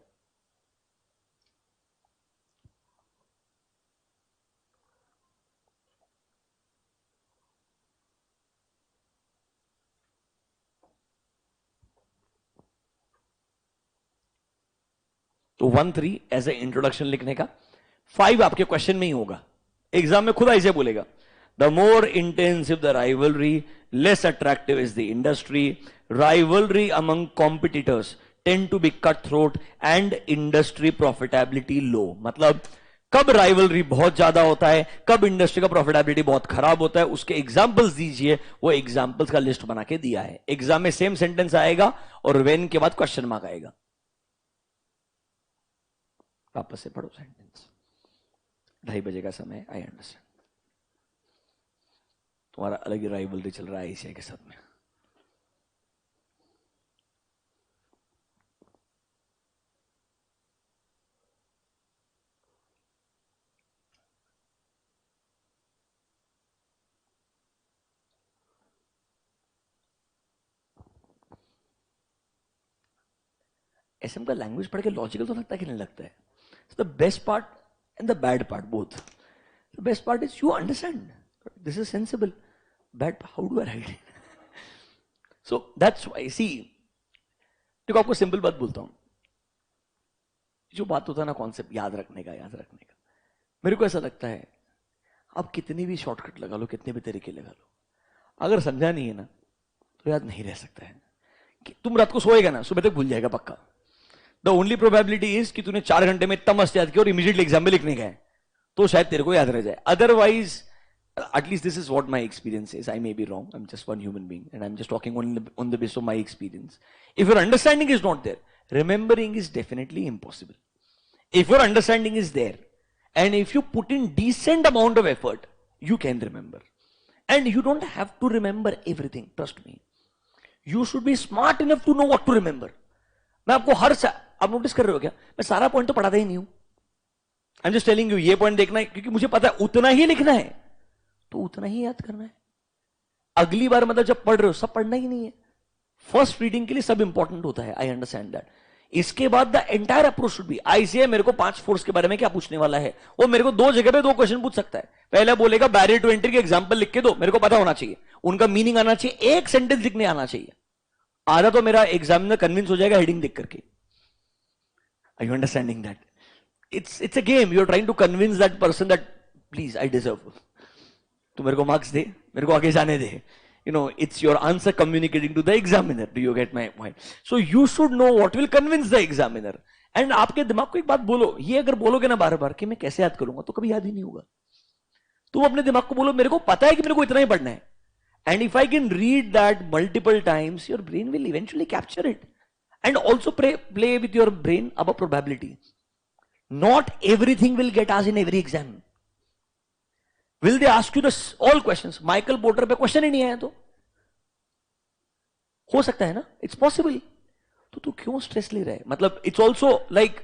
S1: तो 1-3 एज ए इंट्रोडक्शन लिखने का, 5 आपके क्वेश्चन में ही होगा, एग्जाम में खुद ऐसे बोलेगा। The more intensive the rivalry, less attractive is the industry. Rivalry among competitors tend to be cut throat and industry profitability low. मतलब कब राइवलरी बहुत ज्यादा होता है, कब इंडस्ट्री का प्रॉफिटेबिलिटी बहुत खराब होता है, उसके एग्जांपल्स दीजिए। वो एग्जांपल्स का लिस्ट बना के दिया है। एग्जाम में सेम सेंटेंस आएगा और वेन के बाद क्वेश्चन मार्क आएगा। वापस से पढ़ो सेंटेंस। 2:30 बजे का समय, आई अंडरस्टैंड। तुम्हारा अलग ही राइवलरी चल रहा है एशिया के साथ में। एसएम का लैंग्वेज पढ़ के लॉजिकल तो लगता है कि नहीं लगता है? The best part and the bad part both. The best part is you understand this is sensible, bad how do I write it? So that's why see, देखो आपको सिंपल बात बोलता हूं, जो बात होता है ना कॉन्सेप्ट याद रखने का, मेरे को ऐसा लगता है आप कितनी भी शॉर्टकट लगा लो, कितने भी तरीके लगा लो, अगर समझा नहीं है ना तो याद नहीं रह सकता है। कि तुम रात को सोएगा ना, सुबह तक भूल जाएगा पक्का। द ओनली प्रोबेबिलिटी इज कि तूने 4 घंटे में इतना मस्त याद किया और इमीडिएटली एग्जाम में लिखने गए तो शायद तेरे को याद रह जाए। Otherwise, at least this is what my experience is. I may be wrong. I'm just one human being and I'm just talking on the basis of my experience. If your understanding is not there, remembering is definitely impossible. If your understanding is there and if you put in decent amount of effort, you can remember. And you don't have to remember everything, trust me. You should be smart enough to know what to remember. मैं आपको आप notice कर रहे हो क्या? मैं सारा point तो पढ़ाता ही नहीं हूं। आई एम जस्ट टेलिंग यू ये पॉइंट देखना है क्योंकि मुझे पता है उतना ही लिखना है तो उतना ही याद करना है। अगली बार मतलब जब पढ़ रहे हो सब पढ़ना ही नहीं है। फर्स्ट रीडिंग के लिए सब इंपॉर्टेंट होता है, आई अंडरस्टैंड दैट। इसके बाद the entire approach should be, ICA मेरे को 5 फोर्स के बारे में क्या पूछने वाला है, वो मेरे को 2 जगह पे 2 क्वेश्चन पूछ सकता है। पहले बोलेगा बैरियर टू एंट्री के एग्जांपल लिख के दो, मेरे को पता होना चाहिए, उनका मीनिंग आना चाहिए, एक सेंटेंस लिखने आना चाहिए। आधा तो मेरा एग्जामिनर कन्विंस हो जाएगा हेडिंग देख करके। Are you understanding that? It's a game, you are trying to convince that person that please I deserve, तू मेरे को मार्क्स दे, मेरे को आगे जाने दे। You know, it's your answer communicating to the examiner. Do you get my point? So you should know what will convince the examiner. And आपके दिमाग को एक बात बोलो, ये अगर बोलोगे ना बार बार कि मैं कैसे याद करूंगा, तो कभी याद ही नहीं होगा। तुम अपने दिमाग को बोलो मेरे को पता है कि मेरे को इतना ही पढ़ना है। And if I can read that multiple times, your brain will eventually capture it. And also play with your brain about probability. Not everything will get asked in every exam. Will they ask you all questions? Michael porter पे question ही नहीं आया तो हो सकता है ना, it's possible. तो तू क्यों स्ट्रेस ले रहा है? मतलब it's also like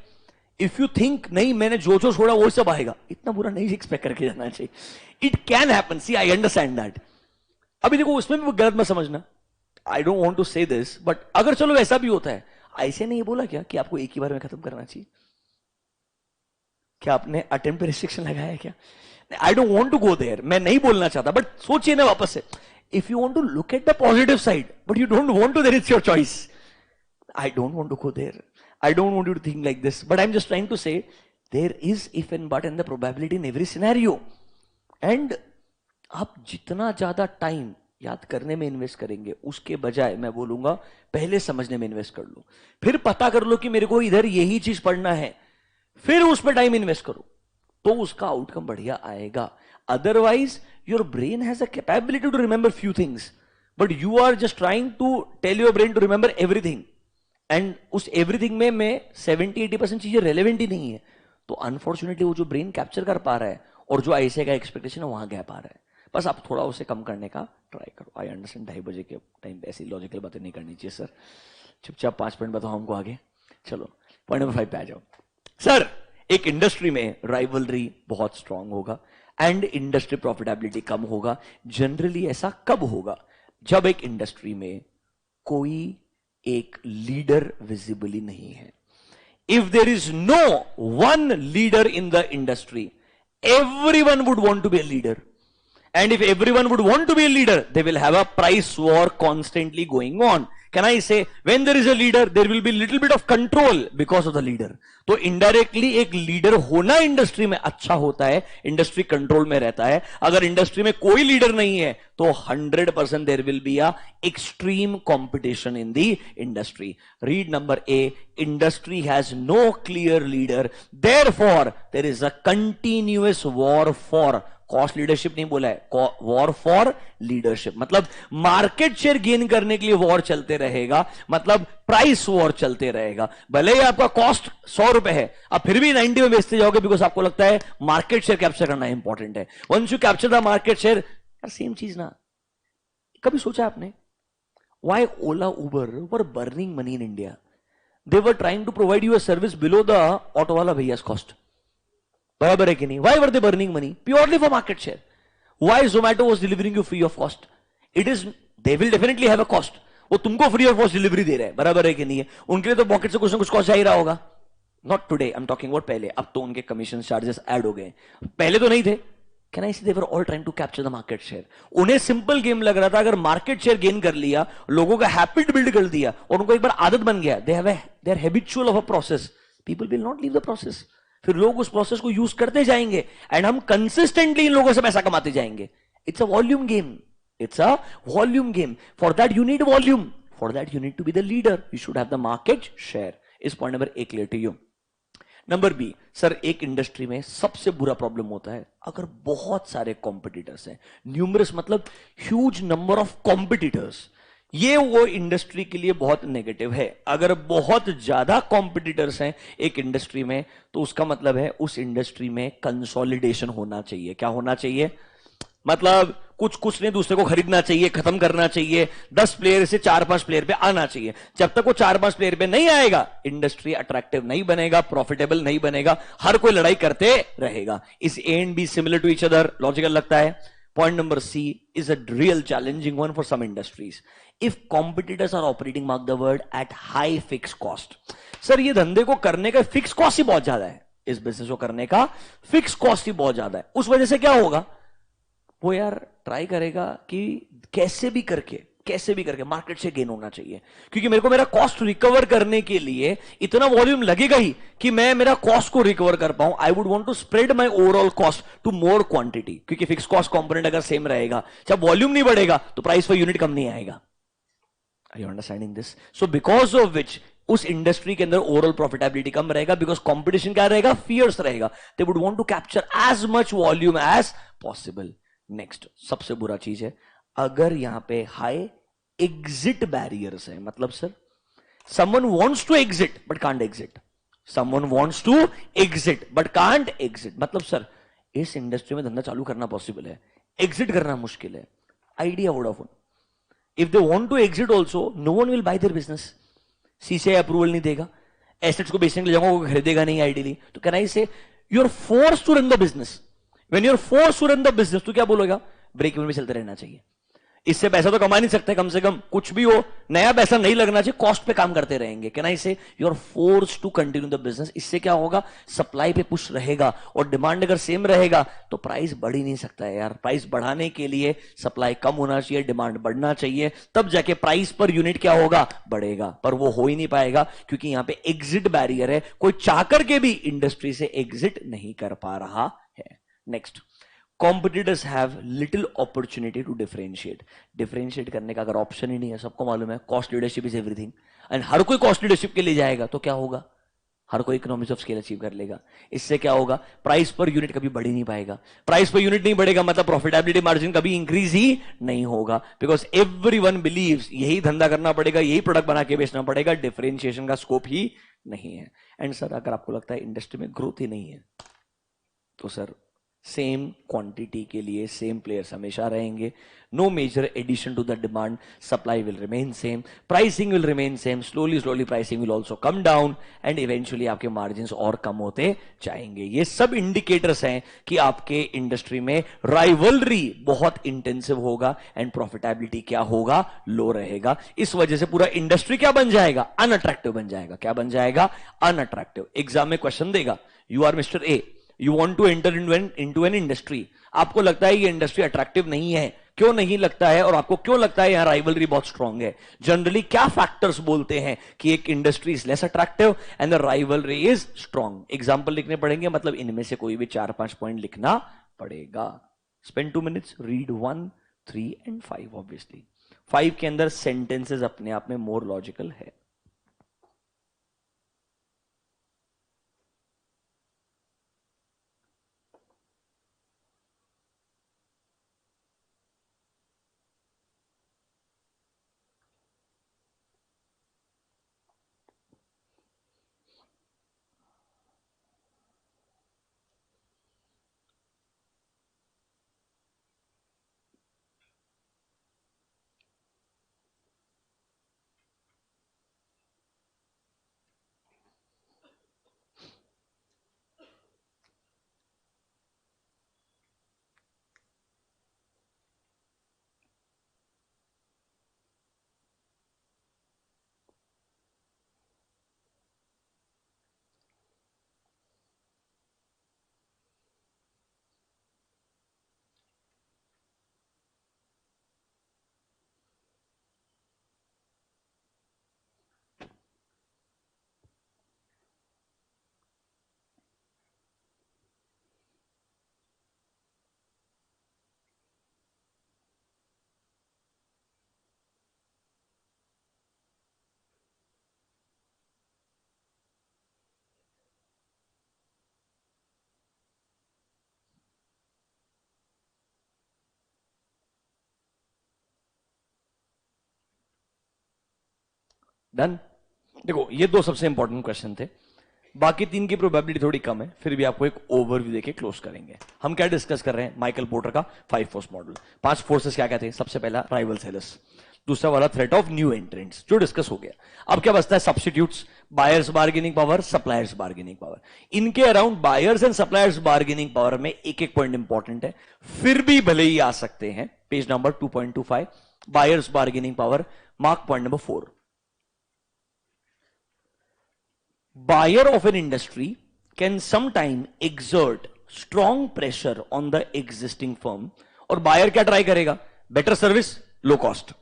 S1: if you think नहीं मैंने जो जो छोड़ा वो सब आएगा, इतना बुरा नहीं एक्सपेक्ट करके जाना चाहिए। It can happen, see I understand that. अभी देखो उसमें भी गलत मत समझना, I don't want to say this, but अगर चलो वैसा भी होता है, ऐसे नहीं बोला क्या कि आपको एक ही बार में खत्म करना चाहिए? क्या आपने अटेम्प्ट पे रिस्ट्रिक्शन लगाया है क्या? I don't want to go there, मैं नहीं बोलना चाहता, बट सोचिए ना वापस से। If you want to look at the positive side but you don't want to, there it's your choice. I don't want to go there, I don't want you to think like this, but I am just trying to say there is if and but and the probability in every scenario. And आप जितना ज्यादा time याद करने में invest करेंगे उसके बजाय मैं बोलूंगा पहले समझने में इन्वेस्ट कर लो, फिर पता कर लो कि मेरे को इधर यही चीज पढ़ना है, फिर उस पर टाइम इन्वेस्ट करो, तो उसका आउटकम बढ़िया आएगा। Otherwise your brain has a capability to remember few things but you are just trying to tell your brain to remember everything and उस एवरीथिंग में मैं 70-80% चीजें रेलेवेंट ही नहीं है, तो अनफॉर्चुनेटली वो जो ब्रेन कैप्चर कर पा रहा है और जो ऐसे का एक्सपेक्टेशन है वहां गैप आ रहा है। बस आप थोड़ा उसे कम करने का ट्राई करो। आई अंडरस्टैंड 2:30 बजे के टाइम पे ऐसी लॉजिकल बातें नहीं करनी चाहिए सर। चुपचाप 5 पॉइंट बताओ हमको आगे। चलो पॉइंट नंबर 5 पे आ जाओ। सर एक इंडस्ट्री में राइवलरी बहुत स्ट्रांग होगा एंड इंडस्ट्री प्रॉफिटेबिलिटी कम होगा। जनरली ऐसा कब होगा? जब एक इंडस्ट्री में कोई एक लीडर विजिबली नहीं है। If there is no one leader in the industry, everyone would want to be a leader, and if everyone would want to be a leader, they will have a price war constantly going on. Can I say when there is a leader there will be little bit of control because of the leader? तो indirectly एक leader होना industry में अच्छा होता है, industry control में रहता है। अगर इंडस्ट्री में कोई लीडर नहीं है तो 100% there will be a extreme competition in the industry. Read number A, industry has no clear leader, therefore there is a continuous war for cost leadership. नहीं बोला है, वॉर फॉर लीडरशिप, मतलब market share gain करने के लिए war चलते रहेगा, मतलब प्राइस वॉर चलते रहेगा। भले ही आपका कॉस्ट 100 रुपए है, आप फिर भी 90 में बेचते जाओगे बिकॉज आपको लगता है मार्केट शेयर कैप्चर करना इंपॉर्टेंट है। Once you capture the market share, यार सेम चीज ना। कभी सोचा आपने why Ola Uber were burning money in India? They were trying to provide you a service below the auto वाला भैया's कॉस्ट। बराबर है कि नहीं? Why were they burning money? Purely for market share. Why Zomato was delivering you free of cost? It is, they will definitely have a cost. वो तुमको free of cost delivery दे रहे हैं, बराबर है कि नहीं है? उनके लिए तो पॉकेट से कुछ ना कुछ कॉस्ट जा ही रहा होगा। Not today, I am talking about पहले। अब तो उनके कमीशन चार्जेस ऐड हो गए, पहले तो नहीं थे। Can I say they were all trying to capture the market share. उन्हें सिंपल गेम लग रहा था, अगर मार्केट शेयर गेन कर लिया, लोगों का हैबिट बिल्ड कर दिया और उनको एक बार आदत बन गया, they are habitual of a process, people will not leave the process. फिर लोग उस प्रोसेस को यूज करते जाएंगे एंड हम कंसिस्टेंटली इन लोगों से पैसा कमाते जाएंगे। It's a volume game, it's a volume game. For that you need volume, for that you need to be the leader, you should have the market share. Is point number A clear to you. Number B, sir एक industry में सबसे बुरा problem होता है अगर बहुत सारे competitors हैं। न्यूमरस मतलब ह्यूज नंबर ऑफ कॉम्पिटिटर्स, ये वो इंडस्ट्री के लिए बहुत नेगेटिव है। अगर बहुत ज्यादा कॉम्पिटिटर्स हैं एक इंडस्ट्री में तो उसका मतलब है उस इंडस्ट्री में कंसोलिडेशन होना चाहिए। क्या होना चाहिए? मतलब कुछ ने दूसरे को खरीदना चाहिए, खत्म करना चाहिए, 10 प्लेयर से 4-5 प्लेयर पे आना चाहिए। जब तक वो 4-5 प्लेयर पे नहीं आएगा, इंडस्ट्री अट्रैक्टिव नहीं बनेगा, प्रॉफिटेबल नहीं बनेगा, हर कोई लड़ाई करते रहेगा। Is A and B similar to each other, logical लगता है। Point number C is a real challenging one for some industries. If competitors are operating, mark the word, at high fix cost. Sir ये धंधे को करने का fix cost ही बहुत ज्यादा है, इस बिजनेस को करने का फिक्स कॉस्ट ही बहुत ज्यादा है। उस वजह से क्या होगा, वो यार ट्राई करेगा कि कैसे भी करके मार्केट से गेन होना चाहिए, क्योंकि मेरे को मेरा कॉस्ट रिकवर करने के लिए इतना वॉल्यूम लगेगा ही कि मैं मेरा कॉस्ट को रिकवर कर पाऊं। I would want to spread my overall cost to more quantity, क्योंकि फिक्स कॉस्ट कंपोनेंट अगर सेम रहेगा, जब वॉल्यूम नहीं बढ़ेगा तो प्राइस पर यूनिट कम नहीं आएगा। Are you understanding this? So because of which उस इंडस्ट्री के अंदर ओवरऑल प्रॉफिटेबिलिटी कम रहेगा, बिकॉज कंपटीशन क्या रहेगा, फियर्स रहेगा। They would want to capture as much volume as possible. Next सबसे बुरा चीज है अगर यहां पे हाई एग्जिट बैरियर्स है। मतलब sir someone wants to exit but can't exit, someone wants to exit but can't exit. मतलब सर इस इंडस्ट्री में धंधा चालू करना पॉसिबल है, एग्जिट करना मुश्किल है। Idea Vodafone, if they want to exit also no one will buy their business, CCI approval नहीं देगा, एसेट्स को बेचने के लिए जाऊंगा, खरीदेगा नहीं आइडियली। तो can I say you are forced to run the business. When you're forced to run the business, तो क्या बोलोगा, ब्रेक इवन में चलते रहना चाहिए। इससे पैसा तो कमा नहीं सकते, कम से कम कुछ भी हो नया पैसा नहीं लगना चाहिए, कॉस्ट पे काम करते रहेंगे। Can I say you are forced to continue the business. इससे क्या होगा, सप्लाई पे पुश रहेगा और डिमांड अगर सेम रहेगा तो प्राइस बढ़ ही नहीं सकता है यार। प्राइस बढ़ाने के लिए सप्लाई कम होना चाहिए, डिमांड बढ़ना चाहिए, तब जाके प्राइस पर यूनिट क्या होगा, बढ़ेगा। पर वो हो ही नहीं पाएगा क्योंकि यहां पे एग्जिट बैरियर है, कोई चाह करके भी इंडस्ट्री से एग्जिट नहीं कर पा रहा है। Next, competitors have little opportunity to differentiate करने का अगर ऑप्शन ही नहीं है। सबको मालूम है cost leadership is everything, and हर कोई कॉस्ट लीडरशिप के लिए जाएगा तो क्या होगा, हर कोई इकोनॉमिक्स ऑफ स्केल अचीव कर लेगा। इससे क्या होगा, प्राइस पर यूनिट कभी बढ़ ही नहीं पाएगा। प्राइस पर यूनिट नहीं बढ़ेगा मतलब प्रॉफिटेबिलिटी मार्जिन कभी इंक्रीज ही नहीं होगा, बिकॉज एवरीवन बिलीव्स यही धंधा करना पड़ेगा, यही प्रोडक्ट बना के बेचना पड़ेगा, डिफरेंशिएशन का स्कोप ही नहीं है। एंड सर अगर आपको लगता है इंडस्ट्री में ग्रोथ ही नहीं है, तो सर सेम क्वांटिटी के लिए सेम प्लेयर्स हमेशा रहेंगे, no major addition to the demand, supply will remain same, pricing will remain same, slowly pricing will also come down and eventually आपके मार्जिन और कम होते जाएंगे। ये सब इंडिकेटर्स हैं कि आपके इंडस्ट्री में राइवलरी बहुत इंटेंसिव होगा एंड प्रॉफिटेबिलिटी क्या होगा, लो रहेगा। इस वजह से पूरा इंडस्ट्री क्या बन जाएगा, अनअट्रैक्टिव बन जाएगा। क्या बन जाएगा, अनअट्रैक्टिव। एग्जाम में क्वेश्चन देगा, you are mister A, you want to enter into an industry, आपको लगता है ये इंडस्ट्री अट्रैक्टिव नहीं है, क्यों नहीं लगता है और आपको क्यों लगता है यहां राइवलरी बहुत स्ट्रांग है? जनरली क्या फैक्टर्स बोलते हैं कि एक industry is less attractive and the rivalry is strong? Example लिखने पड़ेंगे, मतलब इनमें से कोई भी 4-5 पॉइंट लिखना पड़ेगा। Spend 2 minutes, read 1, 3 and 5। Obviously 5 के अंदर सेंटेंसेस अपने आप में मोर लॉजिकल है। डन। देखो ये 2 सबसे इंपॉर्टेंट क्वेश्चन थे, बाकी 3 की प्रोबेबिलिटी थोड़ी कम है, फिर भी आपको एक ओवरव्यू देके क्लोज करेंगे। हम क्या डिस्कस कर रहे हैं, माइकल पोर्टर का 5 फोर्स मॉडल। 5 फोर्सेस क्या क्या थे? सबसे पहला राइवल सेलर्स, दूसरा वाला थ्रेट ऑफ न्यू एंट्रेंट्स जो डिस्कस हो गया। अब क्या बचता है? Substitutes, buyers bargaining power, suppliers bargaining power. इनके around buyers and suppliers bargaining power में एक एक पॉइंट इंपॉर्टेंट है, फिर भी भले ही आ सकते हैं। Page number 2.25, buyers bargaining power, mark point number 4। Buyer of an industry can sometime exert strong pressure on the existing firm। और बायर क्या ट्राई करेगा? Better service, low cost.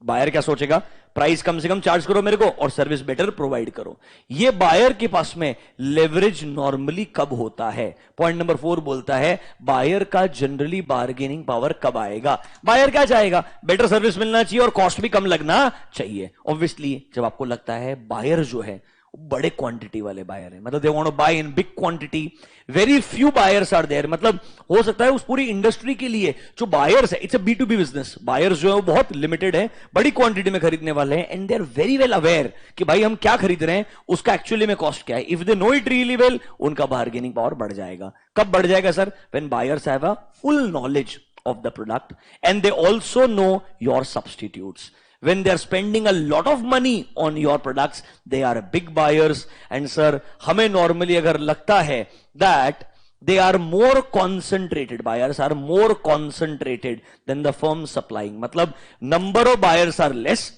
S1: Buyer क्या सोचेगा? प्राइस कम से कम चार्ज करो मेरे को और सर्विस बेटर प्रोवाइड करो। ये बायर के पास में लेवरेज नॉर्मली कब होता है? पॉइंट नंबर 4 बोलता है बायर का जनरली बार्गेनिंग पावर कब आएगा? बायर क्या चाहेगा? बेटर सर्विस मिलना चाहिए और कॉस्ट भी कम लगना चाहिए। ऑब्वियसली जब आपको लगता है बायर जो है बड़े क्वांटिटी वाले बायर हैं, मतलब they want to buy in big quantity, very few buyers are there, मतलब हो सकता है उस पूरी इंडस्ट्री के लिए जो बायर्स है, it's a B2B business, buyers जो है वो बहुत लिमिटेड है, बड़ी क्वांटिटी में खरीदने वाले हैं and they are very well aware कि भाई हम क्या खरीद रहे हैं, उसका एक्चुअली में कॉस्ट क्या है। If they know it really well, उनका बार्गेनिंग पावर बढ़ जाएगा। कब बढ़ जाएगा sir? When buyers have a full knowledge of the product and they also know your substitutes. When they are spending a lot of money on your products, they are big buyers. And sir, हमें normally अगर लगता है that they are more concentrated, buyers are more concentrated than the firm supplying, मतलब number of buyers are less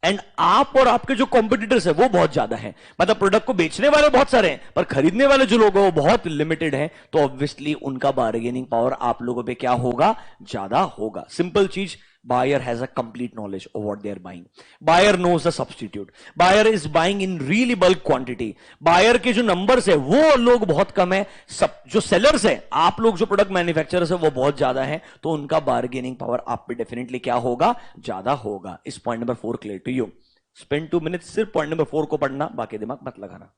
S1: and आप और आपके जो competitors है वो बहुत ज्यादा हैं, मतलब प्रोडक्ट को बेचने वाले बहुत सारे हैं पर खरीदने वाले जो लोग हैं वो बहुत लिमिटेड हैं, तो ऑब्वियसली उनका बार्गेनिंग पावर आप लोगों पे क्या होगा? ज्यादा होगा। सिंपल चीज, buyer has a complete knowledge of what they are buying. Buyer knows the substitute. Buyer is buying in really bulk quantity. Buyer के जो numbers है वो लोग बहुत कम है, सब जो sellers है, आप लोग जो product manufacturers है वो बहुत ज्यादा है, तो उनका bargaining power आप पे definitely क्या होगा? ज्यादा होगा। इस point number 4 clear to you. Spend 2 minutes सिर्फ point number 4 को पढ़ना, बाकी दिमाग मत लगाना।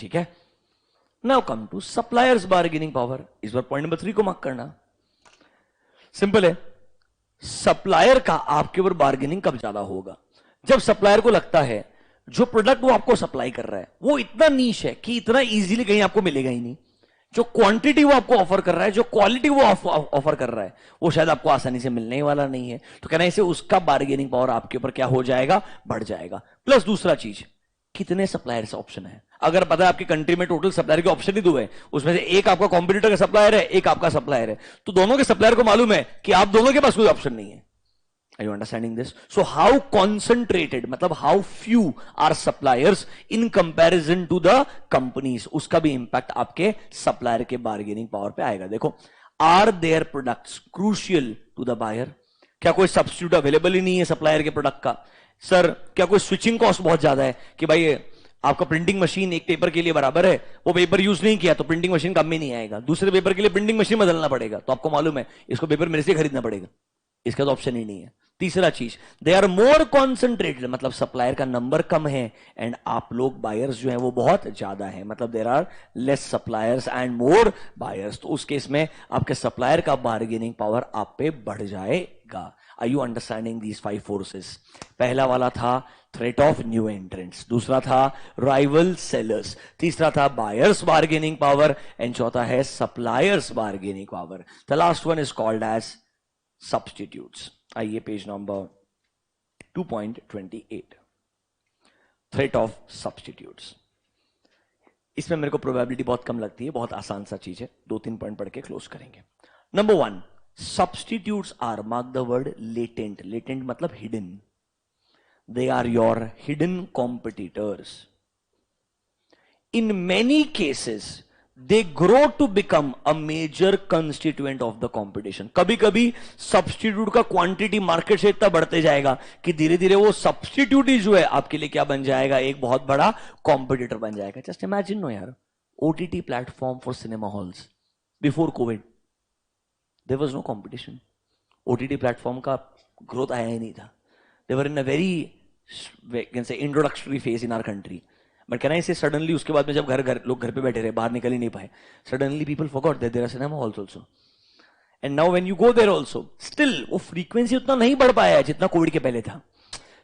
S1: ठीक है, now come to suppliers bargaining power. इस बार पॉइंट नंबर 3 को मार्क करना. सिंपल है, सप्लायर का आपके ऊपर बार्गेनिंग कब ज्यादा होगा? जब सप्लायर को लगता है जो प्रोडक्ट वो आपको सप्लाई कर रहा है वो इतना नीश है कि इतना इजीली कहीं आपको मिलेगा ही नहीं. जो क्वांटिटी वो आपको ऑफर कर रहा है, जो क्वालिटी वो ऑफर कर रहा है, वो शायद आपको आसानी से मिलने वाला नहीं है. तो कहना इसे उसका बार्गेनिंग पावर आपके ऊपर क्या हो जाएगा? बढ़ जाएगा. प्लस दूसरा चीज, कितने सप्लायर्स ऑप्शन है. अगर पता है आपकी कंट्री में टोटल सप्लायर के ऑप्शन ही 2 है, उसमें से एक आपका कॉम्पिटिटर का सप्लायर है, एक आपका सप्लायर है, तो दोनों के सप्लायर को मालूम है कि आप दोनों के पास कोई ऑप्शन नहीं है. Are you understanding this? So how concentrated, मतलब how few are suppliers in comparison to the companies, उसका भी इंपैक्ट आपके सप्लायर के बार्गेनिंग पावर पे आएगा. देखो, are their products crucial to the buyer? क्या कोई सब्स्टिट्यूट अवेलेबल ही नहीं है सप्लायर के प्रोडक्ट का? सर, क्या कोई स्विचिंग कॉस्ट बहुत ज्यादा है कि भाई आपका प्रिंटिंग मशीन एक पेपर के लिए बराबर है, वो पेपर यूज नहीं किया तो प्रिंटिंग मशीन काम में नहीं आएगा, दूसरे पेपर के लिए प्रिंटिंग मशीन बदलना पड़ेगा, तो आपको मालूम है इसको पेपर मेरे से खरीदना पड़ेगा. इसका तो ऑप्शन ही नहीं है. तीसरा चीज, दे आर मोर कॉन्सेंट्रेटेड, मतलब सप्लायर का नंबर कम है एंड आप लोग बायर्स जो है वो बहुत ज्यादा है, मतलब there are less suppliers and more buyers. तो उस केस में आपके सप्लायर का बार्गेनिंग पावर आप पे बढ़ जाएगा. Are you understanding these 5 forces? पहला वाला था थ्रेट ऑफ न्यू एंट्रेंट्स, दूसरा था राइवल सेलर्स, तीसरा था बायर्स बार्गेनिंग पावर एंड चौथा है suppliers bargaining power. The last one is called as substitutes. आइए page number 2.28, threat of substitutes. इसमें मेरे को प्रोबेबिलिटी बहुत कम लगती है, बहुत आसान सा चीज है. 2-3 पॉइंट पढ़ के क्लोज करेंगे. Number 1, substitutes are, mark the word latent. Latent मतलब hidden. They are your hidden competitors. In many cases they grow to become a major constituent of the competition. कभी कभी सब्स्टिट्यूट का क्वांटिटी मार्केट से इतना बढ़ते जाएगा कि धीरे धीरे वो सब्स्टिट्यूट ही जो है आपके लिए क्या बन जाएगा? एक बहुत बड़ा कॉम्पिटिटर बन जाएगा. जस्ट इमेजिन नो यार, OTT platform for cinema halls. Before covid there was no competition. OTT platform का ग्रोथ आया ही नहीं था. They were in a very can say introductory phase in our country. But can I say suddenly उसके बाद में जब लोग घर पे बैठे रहे, बाहर निकल ही नहीं पाए, suddenly people forgot that there are cinema halls also. And now when you go there also, still वो फ्रीक्वेंसी उतना नहीं बढ़ पाया है जितना कोविड के पहले था.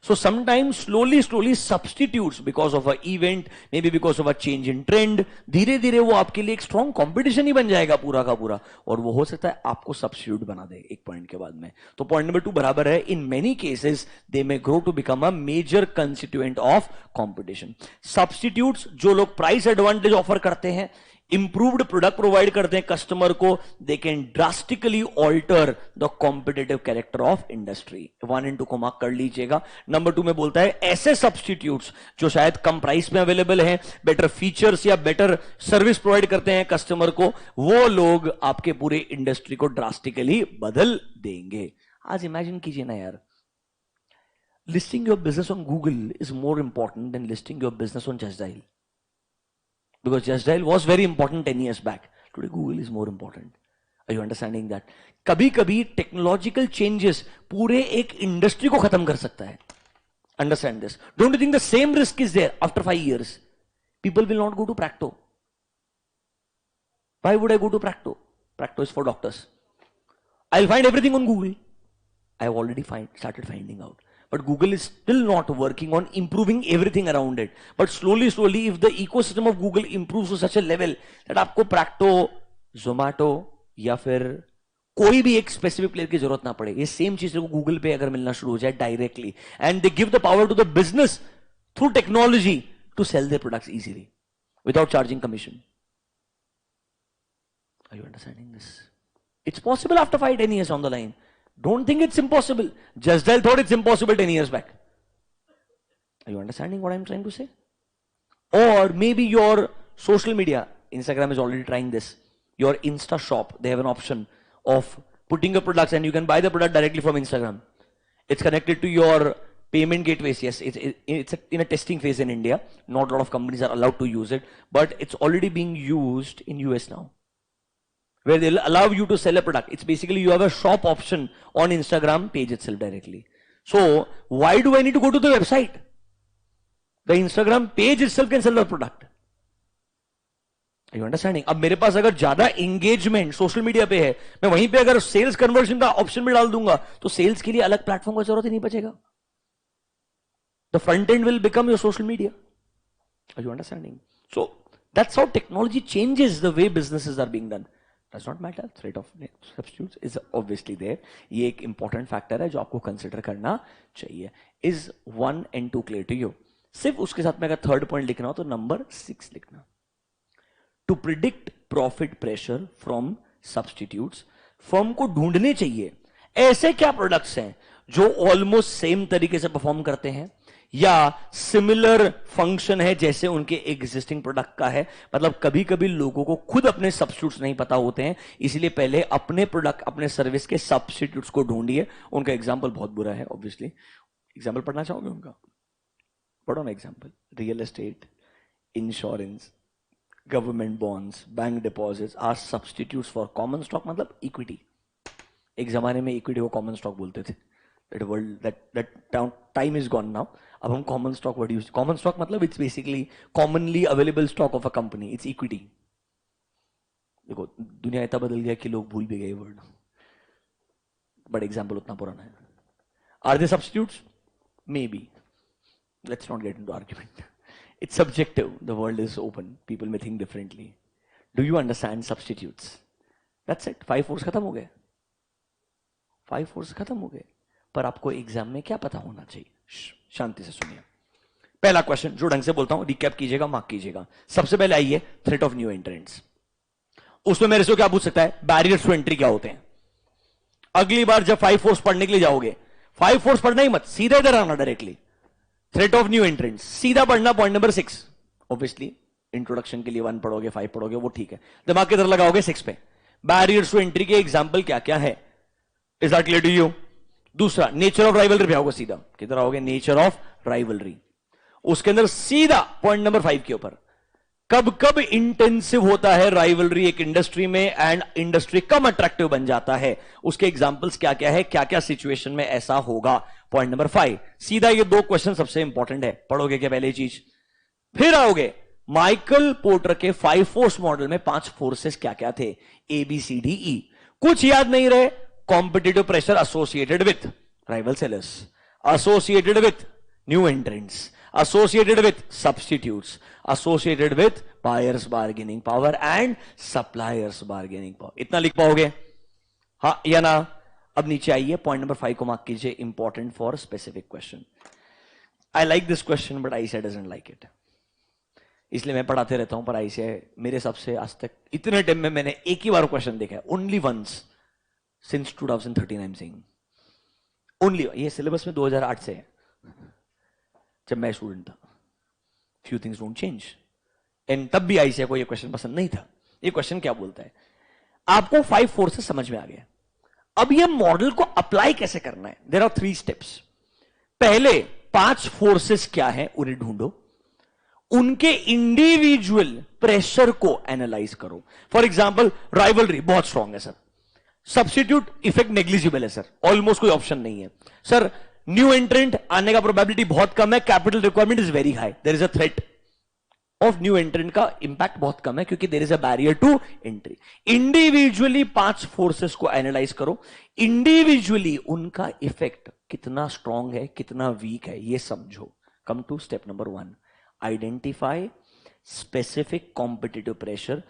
S1: So sometimes slowly substitutes because of an event, maybe because of a change in trend, धीरे धीरे वो आपके लिए एक स्ट्रॉन्ग कंपटीशन ही बन जाएगा पूरा का पूरा, और वो हो सकता है आपको सब्स्टिट्यूट बना दे एक पॉइंट के बाद में. तो पॉइंट नंबर 2 बराबर है, in many cases they may grow to become a major constituent of competition. Substitutes जो लोग प्राइस एडवांटेज ऑफर करते हैं, इंप्रूव्ड प्रोडक्ट प्रोवाइड करते हैं कस्टमर को, they can drastically alter the competitive character of industry. 1 and 2 को mark कर लीजिएगा. नंबर 2 में बोलता है ऐसे सब्स्टिट्यूट्स जो शायद कम प्राइस में अवेलेबल हैं, बेटर फीचर्स या बेटर सर्विस प्रोवाइड करते हैं कस्टमर को, वो लोग आपके पूरे इंडस्ट्री को ड्रास्टिकली बदल देंगे. आज इमेजिन कीजिए ना यार, listing your business on Google is more important than listing your business on Just Dial. Because Just Dial was very important 10 years back. Today Google is more important. Are you understanding that? कभी कभी technological changes पूरे एक industry को खत्म कर सकता है. Understand this. Don't you think the same risk is there after 5 years? People will not go to Practo. Why would I go to Practo? Practo is for doctors. I'll find everything on Google. I have already started finding out. But Google is still not working on improving everything around it. But slowly, if the ecosystem of Google improves to such a level that आपको Practo, Zomato या फिर कोई भी एक specific player की जरूरत ना पड़े, ये सेम चीज को गूगल पे अगर मिलना शुरू हो जाए directly, and they give the power to the business through technology to sell their products easily without charging commission. Are you understanding this? It's possible after 5-10 years on the line. Don't think it's impossible. Just Dial thought it's impossible 10 years back. Are you understanding what I'm trying to say? Or maybe your social media, Instagram is already trying this. Your Insta shop, they have an option of putting your products and you can buy the product directly from Instagram. It's connected to your payment gateways. Yes, it's in a testing phase in India. Not a lot of companies are allowed to use it, but it's already being used in US now, where they'll allow you to sell a product. It's basically you have a shop option on Instagram page itself directly. So why do I need to go to the website? The Instagram page itself can sell the product. You understanding? अब मेरे पास अगर ज्यादा engagement social media पे है, मैं वहीं पे अगर सेल्स कन्वर्जन का ऑप्शन भी डाल दूंगा तो सेल्स के लिए अलग प्लेटफॉर्म का जरूरत ही नहीं बचेगा. The front end will become your social media. Are you understanding? So that's how technology changes the way businesses are being done. Does not matter. Threat of substitutes is obviously there. ये एक important factor है जो आपको consider करना चाहिए. Is 1 and 2 clear to you? सिर्फ उसके साथ में अगर थर्ड पॉइंट लिखना हो तो नंबर 6 लिखना. To predict profit pressure from substitutes, firm को ढूंढने चाहिए ऐसे क्या प्रोडक्ट्स हैं जो ऑलमोस्ट सेम तरीके से परफॉर्म करते हैं या सिमिलर फंक्शन है जैसे उनके एग्जिस्टिंग प्रोडक्ट का है. मतलब कभी कभी लोगों को खुद अपने सब्स्टिट्यूट्स नहीं पता होते हैं, इसलिए पहले अपने प्रोडक्ट अपने सर्विस के सब्स्टिट्यूट्स को ढूंढिए. उनका एग्जांपल बहुत बुरा है ऑब्वियसली. एग्जांपल पढ़ना चाहोगे उनका? पढ़ो ना example. Real estate, insurance, government bonds, bank deposits are substitutes for common stock. मतलब इक्विटी. एक जमाने में इक्विटी को कॉमन स्टॉक बोलते थे. that time is gone now. अब हम common stock word use. Common stock मतलब it's basically commonly available stock of a company. It's equity. देखो दुनिया इतना बदल गया कि लोग भूल भी गए वर्ड, बट एग्जाम्पल उतना पुराना है. Are they substitutes? Maybe. Let's not get into argument. It's subjective. The world is open. People may think differently. Do you understand substitutes? That's it. 5 force खत्म हो गए. 5 फोर्स खत्म हो गए. पर आपको एग्जाम में क्या पता होना चाहिए? शांति से सुनिए. पहला क्वेश्चन जो ढंग से बोलता हूं, रिकैप कीजिएगा, मार्क कीजिएगा. सबसे पहले आइए थ्रेट ऑफ न्यू एंट्रेंट्स. उसमें मेरे से क्या पूछ सकता है? बैरियर्स टू एंट्री क्या होते हैं. अगली बार जब 5 फोर्स पढ़ने के लिए जाओगे, 5 फोर्स पढ़ना ही मत, सीधा इधर आना directly. Threat of new entrants सीधा पढ़ना. Point number 6. ऑब्वियसली इंट्रोडक्शन के लिए 1 पढ़ोगे, 5 पढ़ोगे, वो ठीक है. दिमाग किधर लगाओगे? 6 पे. बैरियर्स टू एंट्री के एग्जाम्पल क्या क्या है? Is that clear to you? दूसरा, नेचर ऑफ राइवलरी पे आओगे. सीधा किधर आओगे? Nature of rivalry. उसके अंदर सीधा पॉइंट नंबर 5 के ऊपर, कब कब इंटेंसिव होता है राइवलरी एक इंडस्ट्री में एंड इंडस्ट्री कम अट्रैक्टिव बन जाता है. उसके एग्जांपल्स क्या क्या है, क्या क्या सिचुएशन में ऐसा होगा. Point number 5. सीधा ये 2 क्वेश्चन सबसे इंपॉर्टेंट है. पढ़ोगे क्या पहले चीज? फिर आओगे माइकल पोर्टर के 5 फोर्स मॉडल में 5 फोर्सेस क्या क्या थे? ABCDE. कुछ याद नहीं रहे? Competitive pressure associated with rival sellers, associated with new entrants, associated with substitutes, associated with buyers bargaining power and suppliers bargaining power. इतना लिख पाओगे? हाँ या ना? अब नीचे आइए, पॉइंट नंबर 5 को मार्क कीजिए. Important for specific question. I like this question but ICA doesn't like it. इसलिए मैं पढ़ाते रहता हूं, पर आईसीए मेरे हिसाब से आज तक इतने टाइम में मैंने एक ही बार क्वेश्चन देखा है. Only once since 2013 I'm saying. Only. ये सिलेबस में 2008 से है, जब मैं स्टूडेंट था. Few things don't change. And तब भी आईसीए को ये क्वेश्चन पसंद नहीं था. ये क्वेश्चन क्या बोलता है? आपको 5 फोर्सेस समझ में आ गया. अब ये मॉडल को अप्लाई कैसे करना है? There are 3 steps. पहले 5 फोर्सेस क्या है उन्हें ढूंढो, उनके इंडिविजुअल प्रेशर को एनालाइज करो. फॉर एग्जाम्पल राइवलरी बहुत स्ट्रांग है सर, सब्स्टिट्यूट इफेक्ट नेग्लिजिबल है सर, ऑलमोस्ट कोई ऑप्शन नहीं है सर, न्यू एंट्रेंट आने का प्रोबेबिलिटी बहुत कम है, capital requirement is very high, there is a threat of new entrant का इंपैक्ट बहुत कम है क्योंकि there is a barrier to entry. Individually 5 forces को एनालाइज करो, इंडिविजुअली उनका इफेक्ट कितना स्ट्रांग है कितना वीक है ये समझो. Come to step number 1. Identify specific competitive pressure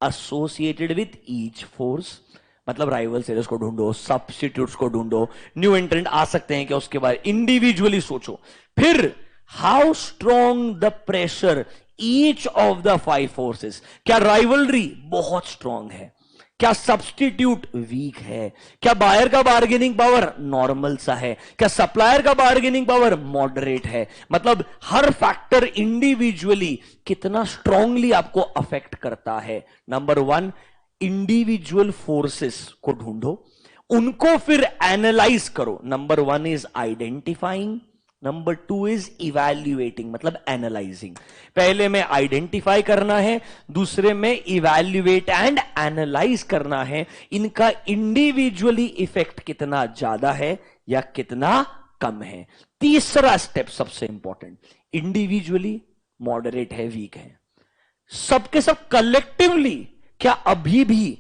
S1: associated with each force. मतलब राइवल सेलर्स को ढूंढो, सब्स्टिट्यूट्स को ढूंढो, न्यू एंट्रेंट आ सकते हैं क्या उसके बारे इंडिविजुअली सोचो. फिर how strong the pressure each of the 5 forces. क्या राइवलरी बहुत स्ट्रांग है, क्या सब्स्टिट्यूट वीक है, क्या बायर का बार्गेनिंग पावर नॉर्मल सा है, क्या सप्लायर का बार्गेनिंग पावर मॉडरेट है. मतलब हर फैक्टर इंडिविजुअली कितना स्ट्रांगली आपको अफेक्ट करता है. नंबर 1 इंडिविजुअल फोर्सेस को ढूंढो, उनको फिर एनालाइज करो. Number 1 is identifying, number 2 is evaluating. मतलब एनालाइजिंग. पहले में आइडेंटिफाई करना है, दूसरे में इवैल्यूएट एंड एनालाइज करना है. इनका इंडिविजुअली इफेक्ट कितना ज्यादा है या कितना कम है. तीसरा स्टेप सबसे इंपॉर्टेंट, इंडिविजुअली मॉडरेट है वीक है, सबके सब कलेक्टिवली क्या अभी भी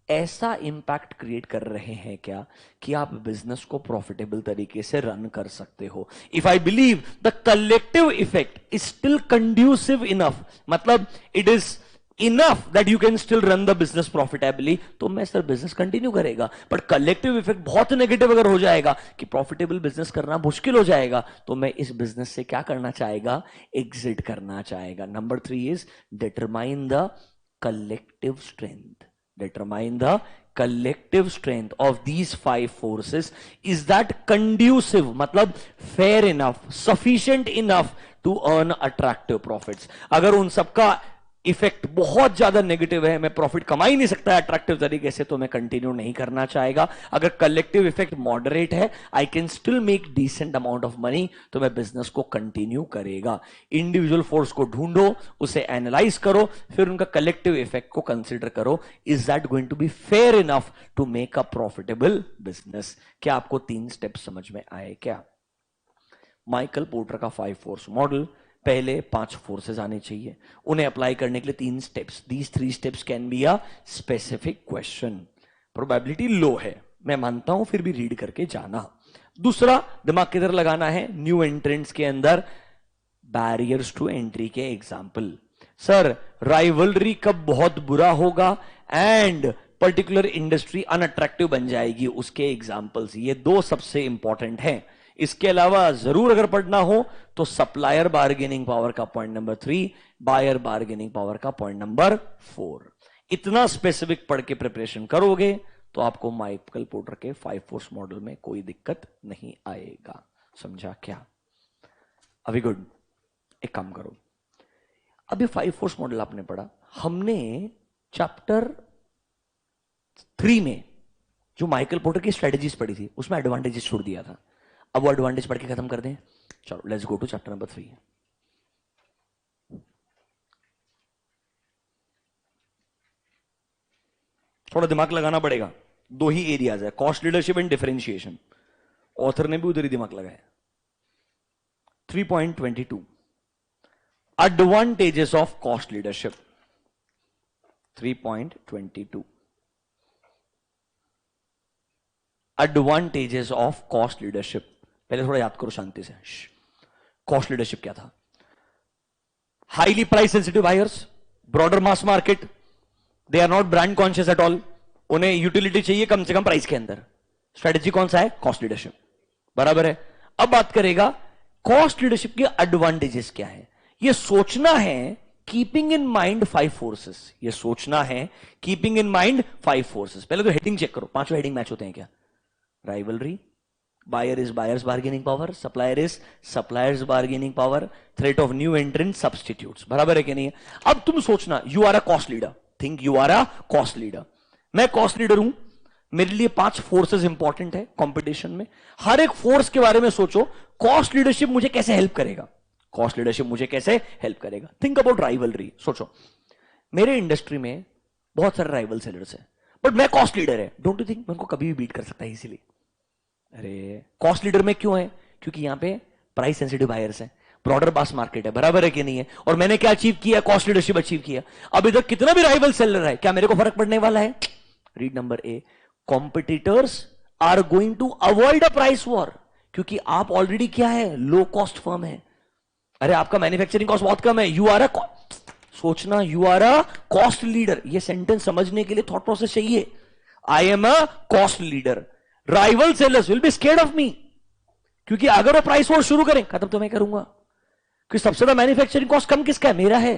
S1: ऐसा इंपैक्ट क्रिएट कर रहे हैं क्या कि आप बिजनेस को प्रॉफिटेबल तरीके से रन कर सकते हो? If I believe the collective effect is still conducive enough, मतलब it is enough that you can still run the business profitably, तो मैं सर बिजनेस कंटिन्यू करेगा। बट कलेक्टिव इफेक्ट बहुत नेगेटिव अगर हो जाएगा कि प्रॉफिटेबल बिजनेस करना मुश्किल हो जाएगा, तो मैं इस बिजनेस से क्या करना चाहेगा? एग्जिट करना चाहेगा। Number 3 is determine the collective strength. Determine the collective strength of these 5 forces. Is that conducive, मतलब fair enough, sufficient enough to earn attractive profits? अगर उन सबका इफेक्ट बहुत ज्यादा नेगेटिव है, मैं प्रॉफिट कमा ही नहीं सकता अट्रैक्टिव तरीके से, तो मैं कंटिन्यू नहीं करना चाहेगा। अगर कलेक्टिव इफेक्ट मॉडरेट है, I can still make decent amount of money, तो मैं बिजनेस को कंटिन्यू करेगा। इंडिविजुअल फोर्स को ढूंढो, उसे एनालाइज करो, फिर उनका कलेक्टिव इफेक्ट को कंसिडर करो। Is that going to be fair enough to make a profitable business? क्या आपको 3 स्टेप समझ में आए क्या? माइकल पोर्टर का 5 फोर्स मॉडल, पहले 5 फोर्सेस आने चाहिए, उन्हें अप्लाई करने के लिए 3 steps. These 3 steps can be a specific question. Probability low है, मैं मानता हूं, फिर भी रीड करके जाना। दूसरा, दिमाग किधर लगाना है? न्यू एंट्रेंट्स के अंदर बैरियर्स टू एंट्री के एग्जाम्पल। सर राइवलरी कब बहुत बुरा होगा एंड पर्टिकुलर इंडस्ट्री अनअट्रैक्टिव बन जाएगी, उसके एग्जाम्पल्स। ये 2 सबसे इंपॉर्टेंट हैं। इसके अलावा जरूर अगर पढ़ना हो तो सप्लायर बार्गेनिंग पावर का point number 3, buyer bargaining power का पॉइंट नंबर 4। इतना स्पेसिफिक पढ़ के प्रिपरेशन करोगे तो आपको माइकल पोर्टर के 5 फोर्स मॉडल में कोई दिक्कत नहीं आएगा। समझा क्या? अभी गुड। एक काम करो, अभी 5 फोर्स मॉडल आपने पढ़ा, हमने चैप्टर 3 में जो माइकल पोर्टर की स्ट्रेटेजीज पढ़ी थी उसमें एडवांटेजेस छोड़ दिया था। अब वो एडवांटेज पढ़ के खत्म कर दें। चलो let's go to chapter number 3। थोड़ा दिमाग लगाना पड़ेगा, 2 ही एरियाज है, cost leadership and differentiation. Author ने भी उधर ही दिमाग लगाया। 3.22 advantages of cost leadership. 3.22 advantages of cost leadership. पहले थोड़ा याद करो शांति से। कॉस्ट लीडरशिप क्या था? Highly price sensitive buyers, broader mass market, they are not brand conscious at all, उन्हें यूटिलिटी चाहिए कम से कम प्राइस के अंदर। स्ट्रेटेजी कौन सा है? Cost leadership. बराबर है। अब बात करेगा कॉस्ट लीडरशिप के एडवांटेजेस क्या है। यह सोचना है कीपिंग इन माइंड 5 फोर्सेस। यह सोचना है कीपिंग इन माइंड 5 फोर्सेस। पहले तो हेडिंग चेक करो, 5 हेडिंग मैच होते हैं क्या? Rivalry, buyer is buyer's bargaining power, supplier is supplier's bargaining power, threat of new entrant, substitutes। बराबर है कि नहीं है? अब तुम सोचना, you are a cost leader, think you are a cost leader। मैं cost leader हूं, मेरे लिए 5 फोर्सेस इंपॉर्टेंट है कंपटीशन में। हर एक फोर्स के बारे में सोचो, कॉस्ट लीडरशिप मुझे कैसे हेल्प करेगा? कॉस्ट लीडरशिप मुझे कैसे हेल्प करेगा? Think about rivalry. सोचो, मेरे इंडस्ट्री में बहुत सारे राइवल सेलर्स हैं, बट मैं कॉस्ट लीडर है। डोंट यू थिंक मैं उनको कभी भी बीट कर सकता है इसीलिए? अरे कॉस्ट लीडर में क्यों है? क्योंकि यहां पे प्राइस सेंसिटिव बायर्स है, ब्रॉडर मास मार्केट है। बराबर है कि नहीं है? और मैंने क्या अचीव किया? कॉस्ट लीडरशिप अचीव किया। अब इधर कितना भी राइवल सेलर है, क्या मेरे को फर्क पड़ने वाला है? Read number A, competitors are going to avoid a price war, क्योंकि आप ऑलरेडी क्या है? लो कॉस्ट फर्म है। अरे आपका मैन्युफैक्चरिंग कॉस्ट बहुत कम है, यू आर अ, सोचना, you are a cost leader. ये सेंटेंस समझने के लिए थॉट प्रोसेस चाहिए। I am a cost leader, rival sellers will be scared of me, क्योंकि अगर वो प्राइस वॉर शुरू करें, खत्म तो मैं करूंगा। क्योंकि सबसे ज्यादा मैन्युफैक्चरिंग कॉस्ट कम किसका है? मेरा है।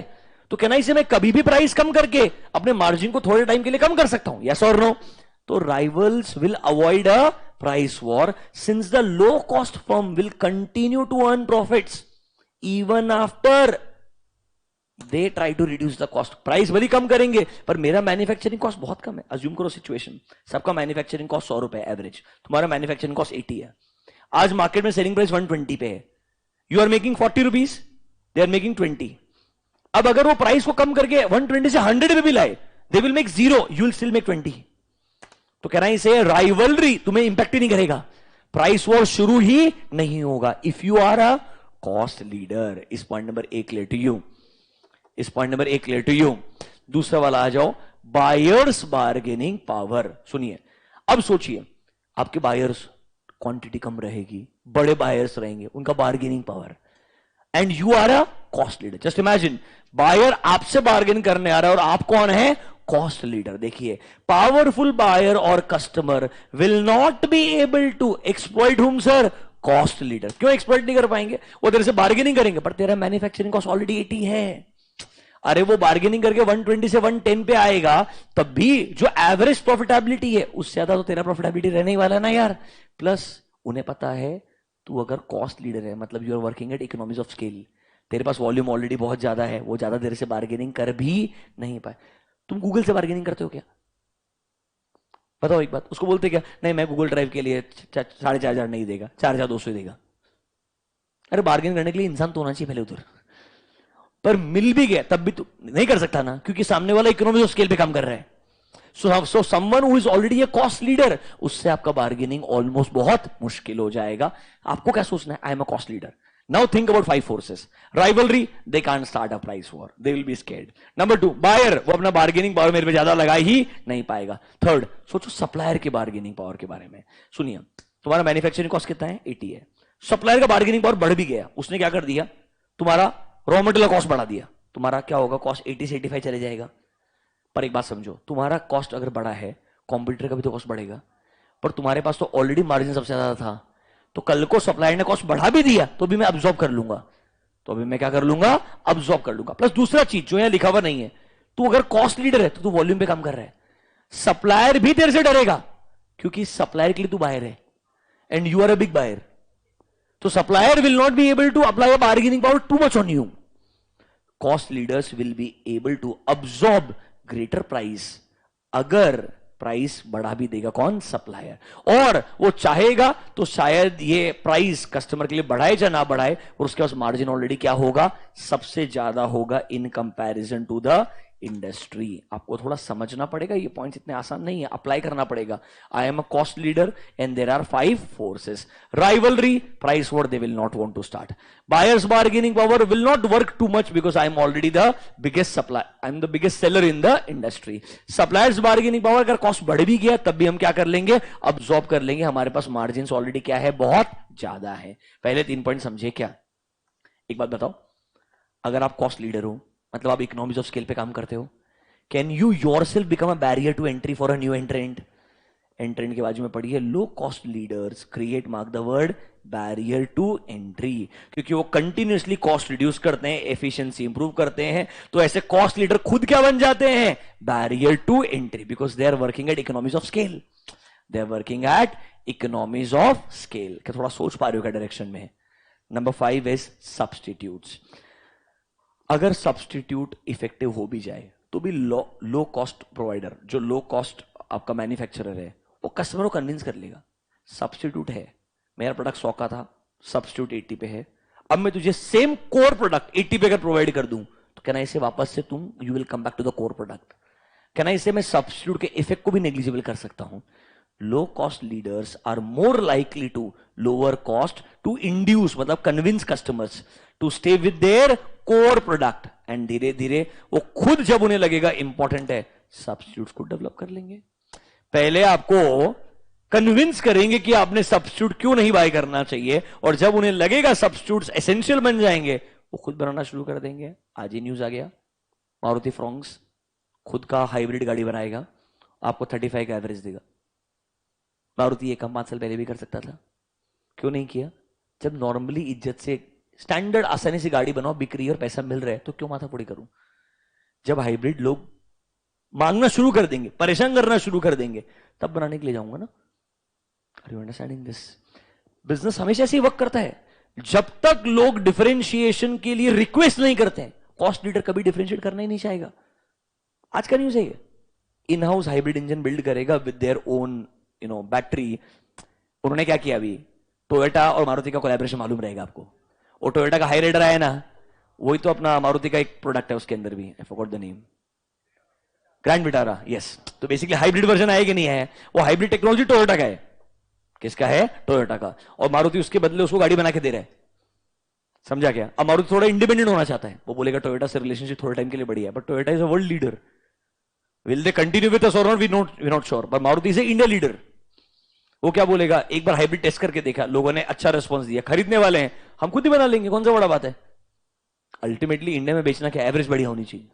S1: तो कहना इसे मैं कभी भी प्राइस कम करके अपने मार्जिन को थोड़े टाइम के लिए कम कर सकता हूं, यस और नो? तो rivals will avoid a price war since the low cost firm will continue to earn profits even after they try to reduce the cost. Price भले कम करेंगे पर मेरा मैन्युफैक्चरिंग कॉस्ट बहुत कम है। अज्यूम करो सिचुएशन, सबका मैन्युफैक्चरिंग कॉस्ट 100 रुपए एवरेज, तुम्हारा मैन्युफैक्चरिंग कॉस्ट 80 है। आज मार्केट में सेलिंग प्राइस 120 पे है, you are making 40 rupees, they are making 20। अब अगर वो प्राइस को कम करके 120 से 100 पे भी लाए, they will make 0, you will still make 20। तो कह रहा है इसे राइवलरी तुम्हें इंपैक्ट ही नहीं करेगा, प्राइस वॉर शुरू ही नहीं होगा if you are a cost leader. Is point number 1 clear to you. Is point number 1 clear to you? दूसरा वाला आ जाओ, बायर्स बार्गेनिंग पावर। सुनिए, अब सोचिए, आपके बायर्स क्वांटिटी कम रहेगी, बड़े बायर्स रहेंगे, उनका bargaining power, and you are a cost leader. Just imagine, buyer आपसे बार्गेन करने आ रहा है और आप कौन है? Cost leader. देखिए, पावरफुल बायर और customer will not be able to exploit whom sir? Cost leader. क्यों एक्सप्लॉइट नहीं कर पाएंगे? वो तेरे से बार्गेनिंग करेंगे, पर तेरा मैन्युफैक्चरिंग कॉस्ट ऑलरेडी 80 है। अरे वो बार्गेनिंग करके 120 से 110 पे आएगा, तब भी जो एवरेज प्रॉफिटेबिलिटी है उससे ज्यादा तो तेरा प्रॉफिटेबिलिटी रहने ही वाला है ना यार। प्लस उन्हें पता है तू अगर कॉस्ट लीडर है, मतलब you are working at economies of scale, तेरे पास वॉल्यूम ऑलरेडी बहुत ज्यादा है, वो ज्यादा देर से बार्गेनिंग कर भी नहीं पाए। तुम गूगल से बार्गेनिंग करते हो क्या? बताओ एक बात। उसको बोलते क्या? नहीं, मैं गूगल ड्राइव के लिए 4,500 नहीं देगा, 4,200 देगा। अरे बार्गेन करने के लिए इंसान तो होना चाहिए पहले उधर। पर मिल भी गया तब भी तू नहीं कर सकता ना, क्योंकि सामने वाला इकोनॉमी ऑफ स्केल पे काम कर रहा है। So someone who is already a cost leader, उससे आपका बार्गेनिंग ऑलमोस्ट बहुत मुश्किल हो जाएगा। आपको क्या सोचना है? आई am a cost leader. Now think about 5 forces. Rivalry, they can't start a price war. They will be scared. Number 2, buyer, वो अपना bargaining power मेरे पे ज्यादा लगा ही नहीं पाएगा. Third, सोचो supplier के bargaining power के बारे में. सुनिए, तुम्हारा मैन्युफैक्चरिंग कॉस्ट कितना है? 80 है. सप्लायर का बार्गेनिंग पावर बढ़ भी गया, उसने क्या कर दिया? तुम्हारा रॉ मटेरियल कॉस्ट बढ़ा दिया. तुम्हारा क्या होगा? कॉस्ट 80 से 85 चले जाएगा. पर एक बात समझो, तुम्हारा कॉस्ट अगर बढ़ा है, कॉम्पिटिटर का भी तो कॉस्ट बढ़ेगा, पर तुम्हारे पास तो ऑलरेडी मार्जिन सबसे ज्यादा था. तो कल को सप्लायर ने कॉस्ट बढ़ा भी दिया तो भी मैं अब्सॉर्ब कर लूंगा. तो अभी मैं क्या कर लूंगा? अब्सॉर्ब कर लूंगा. प्लस दूसरा चीज जो यहां लिखा हुआ नहीं है, तू अगर कॉस्ट लीडर है तो तू वॉल्यूम पे काम कर रहा है. सप्लायर भी तेरे से डरेगा, क्योंकि सप्लायर के लिए तू बायर है and you are a big buyer. तो supplier will not be able to apply a bargaining power too much on you. Cost leaders will be able to absorb greater price. अगर price बढ़ा भी देगा कौन? Supplier. और वो चाहेगा तो शायद ये प्राइस कस्टमर के लिए बढ़ाए या ना बढ़ाए, और उसके पास मार्जिन ऑलरेडी क्या होगा? सबसे ज्यादा होगा in comparison to the industry. आपको थोड़ा समझना पड़ेगा, ये पॉइंट्स इतने आसान नहीं है, अप्लाई करना पड़ेगा. I am a cost leader and there are 5 forces. Rivalry, price war, they will not want to start. Buyers bargaining power will not work too much because I am already the biggest supply, I am the biggest seller in the industry. Suppliers bargaining power, अगर cost बढ़ भी गया तब भी हम क्या कर लेंगे? अब्सॉर्ब कर लेंगे. हमारे पास मार्जिन ऑलरेडी क्या है? बहुत ज्यादा है. पहले 3 पॉइंट समझे क्या? एक बात बताओ, अगर आप कॉस्ट लीडर हो, मतलब आप इकोनॉमीज ऑफ स्केल पे काम करते हो, can you yourself become a barrier to entry for a new entrant? Entrant के बाजू में पढ़िए, low cost leaders create, mark the word, barrier to entry. क्योंकि वो कंटिन्यूसली कॉस्ट रिड्यूस करते हैं, एफिशिएंसी इंप्रूव करते हैं. तो ऐसे कॉस्ट लीडर खुद क्या बन जाते हैं? Barrier to entry, because they are working at economies of scale. They are working at economies of scale. क्या थोड़ा सोच पा रहे हो क्या डायरेक्शन में? Number 5 is substitutes. अगर सब्सटीट्यूट इफेक्टिव हो भी जाए तो भी लो कॉस्ट प्रोवाइडर, जो लो कॉस्ट आपका मैन्युफैक्चरर है, वो कस्टमर को कन्विंस कर लेगा. सब्सटीट्यूट है, मेरा प्रोडक्ट 100 का था, सब्सटीट्यूट 80 पे है, अब मैं तुझे सेम कोर प्रोडक्ट 80 पे अगर प्रोवाइड कर दूं तो क्या ना इसे वापस से तुम you will come back to the core product. क्या ना इसे मैं सब्सटीट्यूट के इफेक्ट को भी नेग्लिजिबल कर सकता हूं. Low cost leaders are more likely to lower cost to induce, मतलब convince customers to stay with their core product. And धीरे धीरे वो खुद जब उन्हें लगेगा इंपॉर्टेंट है, सब्स्टिट्यूट्स को डेवलप कर लेंगे. पहले आपको कन्विंस करेंगे कि आपने सब्स्टिट्यूट क्यों नहीं बाय करना चाहिए, और जब उन्हें लगेगा सब्स्टिट्यूट्स एसेंशियल बन जाएंगे, वो खुद बनाना शुरू कर देंगे. आज ही न्यूज आ गया, मारुति फ्रॉन्क्स खुद का हाइब्रिड गाड़ी बनाएगा, आपको 35 का एवरेज देगा. मारुति ये काम 5 साल पहले भी कर सकता था, क्यों नहीं किया? जब नॉर्मली इज्जत से स्टैंडर्ड आसानी से गाड़ी बनाओ, बिक रही है और पैसा मिल रहा है, तो क्यों माथा फोड़ी करूं? जब हाइब्रिड लोग मांगना शुरू कर देंगे, परेशान करना शुरू कर देंगे, तब बनाने के लिए जाऊंगा ना. Are you understanding this? Business हमेशा ऐसे ही वर्क करता है, जब तक लोग डिफरेंशिएशन के लिए रिक्वेस्ट नहीं करते हैं, कॉस्ट लीडर कभी डिफरेंशिएट करना ही नहीं चाहेगा. आज का न्यूज़ है ये, in house hybrid engine build करेगा विद देयर ओन बैटरी. उन्होंने क्या किया अभी? टोयोटा और मारुति का कोलैबोरेशन मालूम रहेगा आपको. वो टोयोटा का हाई राइडर आया ना, वही तो अपना मारुति का एक प्रोडक्ट है, उसके अंदर भी I forgot the name, grand Vitara. Yes, तो बेसिकली हाइब्रिड वर्जन आएगा नहीं है, वो हाइब्रिड टेक्नोलॉजी टोयोटा का है. किसका है? टोयोटा का. और मारुति उसके बदले उसको गाड़ी बना के दे रहा है. समझा क्या? अब मारुति थोड़ा इंडिपेंडेंट होना चाहता है, वो बोलेगा टोयोटा से रिलेशनशिप थोड़े टाइम के लिए बढ़िया है, but Toyota is a world leader. Will they continue with us और नॉट? We not sure. पर मारुति इज इंडिया लीडर. वो क्या बोलेगा, एक बार हाइब्रिड टेस्ट करके देखा, लोगों ने अच्छा रिस्पॉन्स दिया, खरीदने वाले हैं, हम खुद ही बना लेंगे, कौन सा बड़ा बात है. अल्टीमेटली इंडिया में बेचना क्या, एवरेज बढ़िया होनी चाहिए.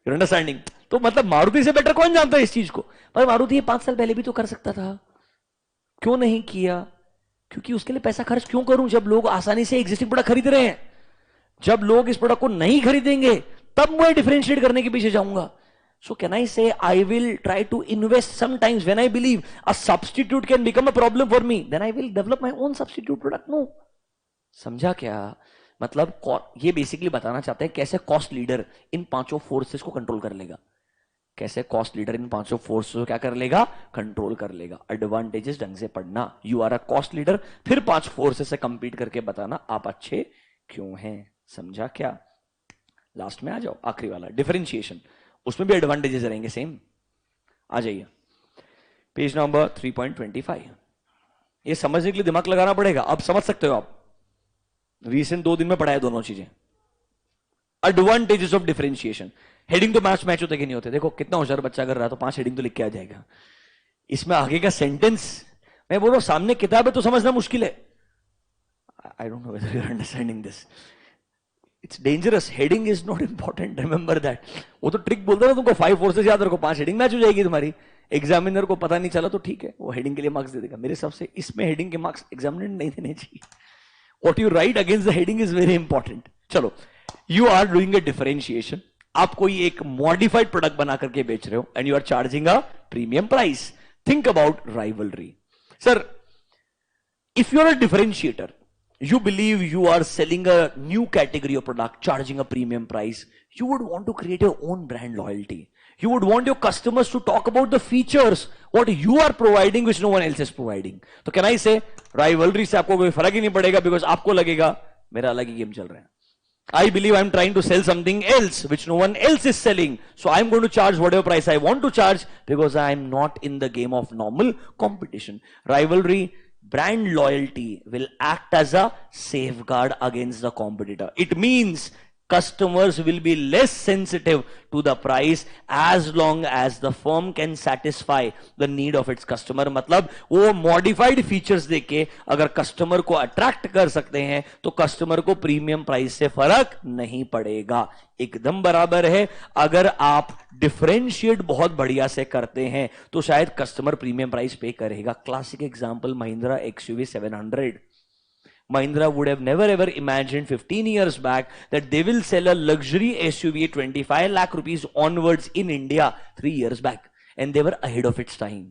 S1: अंडरस्टैंडिंग? तो मतलब मारुति से बेटर कौन जानता है इस चीज को. पर मारुति ये 5 साल पहले भी तो कर सकता था, क्यों नहीं किया? क्योंकि उसके लिए पैसा खर्च क्यों करूं जब लोग आसानी से एग्जिस्टिंग प्रोडक्ट खरीद रहे हैं. जब लोग इस प्रोडक्ट को नहीं खरीदेंगे तब मैं डिफरेंशिएट करने के पीछे जाऊंगा. So can I say I will try to invest sometimes when I believe a substitute can become a problem for me, then I will develop my own substitute product. No. समझा क्या? मतलब ये basically बताना चाहते हैं कैसे cost leader in 5 forces को control कर लेगा. कैसे कॉस्ट लीडर इन 5 फोर्सेस को क्या कर लेगा, कंट्रोल कर लेगा. एडवांटेजेस ढंग से पढ़ना. You are a cost leader, फिर 5 फोर्सेस से कंपीट करके बताना आप अच्छे क्यों हैं. समझा क्या? लास्ट में आ जाओ, आखिरी वाला डिफरेंशिएशन. उसमें भी एडवांटेजेस रहेंगे सेम. आ जाइए पेज नंबर 3.25. ये समझने के लिए दिमाग लगाना पड़ेगा. अब समझ सकते हो आप, रीसेंट 2 दिन में पढ़ाया दोनों चीजें. Advantages of differentiation. हेडिंग तो मैच होते कि नहीं होते. देखो कितना होशियार बच्चा कर रहा है तो 5 हेडिंग तो लिख के आ जाएगा. इसमें आगे का सेंटेंस मैं बोल रहा हूं, सामने किताब है तो समझना मुश्किल है. I don't know whether you are understanding this. It's dangerous. Heading is not important, remember that. वो तो ट्रिक बोलता है ना तुमको, 5 फोर्सेस याद रखो, 5 हेडिंग मैच हो जाएगी तुम्हारी. एग्जामिनर को पता नहीं चला तो ठीक है, वो हेडिंग के लिए मार्क्स दे देगा. मेरे हिसाब से इसमें हेडिंग के मार्क्स एग्जामिनर नहीं देने चाहिए. What you write against the heading is very important. चलो, you are doing a differentiation. आप कोई एक मॉडिफाइड प्रोडक्ट बना करके बेच रहे हो and you are charging a premium price. Think about rivalry. Sir, if you're a differentiator, you believe you are selling a new category of product, charging a premium price, you would want to create your own brand loyalty. You would want your customers to talk about the features, what you are providing, which no one else is providing. So can I say, rivalry से आपको कोई फर्क ही नहीं पड़ेगा, because आपको लगेगा मेरा अलग ही गेम चल रहा है. I believe I'm trying to sell something else which no one else is selling. So I'm going to charge whatever price I want to charge because I'm not in the game of normal competition. Rivalry, brand loyalty will act as a safeguard against the competitor. It means customers will be less sensitive to the price as long as the firm can satisfy the need of its customer. मतलब वो modified features देके अगर customer को attract कर सकते हैं तो customer को premium price से फर्क नहीं पड़ेगा. एकदम बराबर है. अगर आप differentiate बहुत बढ़िया से करते हैं तो शायद customer premium price पे करेगा. Classic example, Mahindra XUV 700. Mahindra would have never ever imagined 15 years back that they will sell a luxury SUV at 25 lakh rupees onwards in India 3 years back. And they were ahead of its time.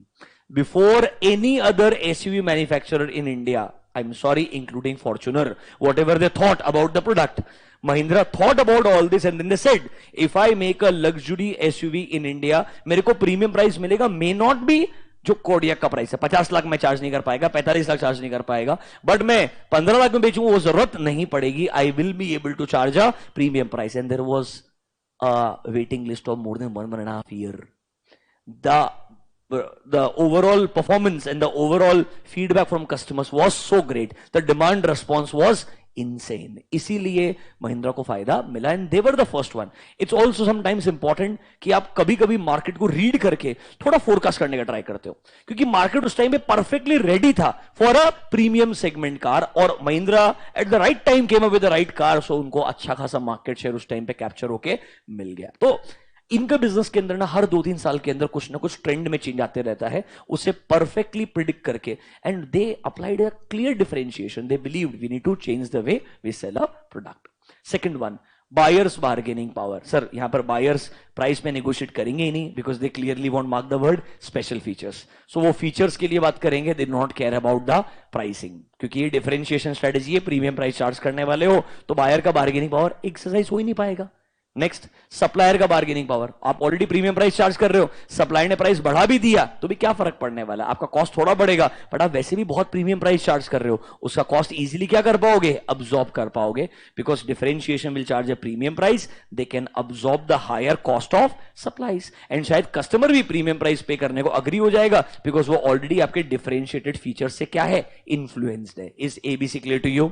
S1: Before any other SUV manufacturer in India, I'm sorry, including Fortuner, whatever they thought about the product, Mahindra thought about all this and then they said, if I make a luxury SUV in India, मेरे को premium price मिलेगा, may not be जो Kodiak का price है 50 लाख में charge नहीं कर पाएगा, 45 लाख चार्ज नहीं कर पाएगा, बट मैं 15 लाख में बेचूंगा, वो जरूरत नहीं पड़ेगी. I will be able to charge a premium price. And there was a waiting list of more than 1.5 year. The overall performance and the overall feedback from customers was so great. The demand response was insane. इसीलिए महिंद्रा को फायदा मिला and they were the first one. It's also sometimes important कि आप कभी-कभी market को read करके थोड़ा फोरकास्ट करने का ट्राई करते हो, क्योंकि मार्केट उस टाइम पे परफेक्टली रेडी था for a premium segment car और Mahindra at the right time came up with the right car. So उनको अच्छा खासा मार्केट शेयर उस टाइम पे कैप्चर होके मिल गया. तो इनका बिजनेस के अंदर ना हर 2-3 साल के अंदर कुछ ना कुछ ट्रेंड में चेंज आते रहता है, उसे परफेक्टली प्रिडिक्ट करके. And they applied a clear differentiation. They believed we need to change the way we sell a product. Second one, buyers bargaining power. Sir यहां पर बायर्स प्राइस में नेगोशिएट करेंगे ही नहीं, because they clearly want mark the word special features. So वो features के लिए बात करेंगे, they not care about the pricing, क्योंकि ये डिफरेंशिएशन स्ट्रेटेजी है. प्रीमियम प्राइस चार्ज करने वाले हो तो बायर का बार्गेनिंग पावर एक्सरसाइज हो ही नहीं पाएगा. नेक्स्ट, सप्लायर का बार्गेनिंग पावर। आप ऑलरेडी प्रीमियम प्राइस चार्ज कर रहे हो, सप्लायर ने प्राइस बढ़ा भी दिया तो भी क्या फर्क पड़ने वाला है, आपका कॉस्ट थोड़ा बढ़ेगा, बट आप वैसे भी बहुत प्रीमियम प्राइस चार्ज कर रहे हो, उसका कॉस्ट इजीली क्या कर पाओगे, अब्सॉर्ब कर पाओगे, because differentiation will charge a premium price, they can absorb the higher cost of supplies, and शायद कस्टमर भी प्रीमियम प्राइस पे करने को अग्री हो जाएगा, बिकॉज वो ऑलरेडी आपके डिफरेंशिएटेड फीचर से क्या है, इन्फ्लुएंस्ड है। Is ABC clear to you?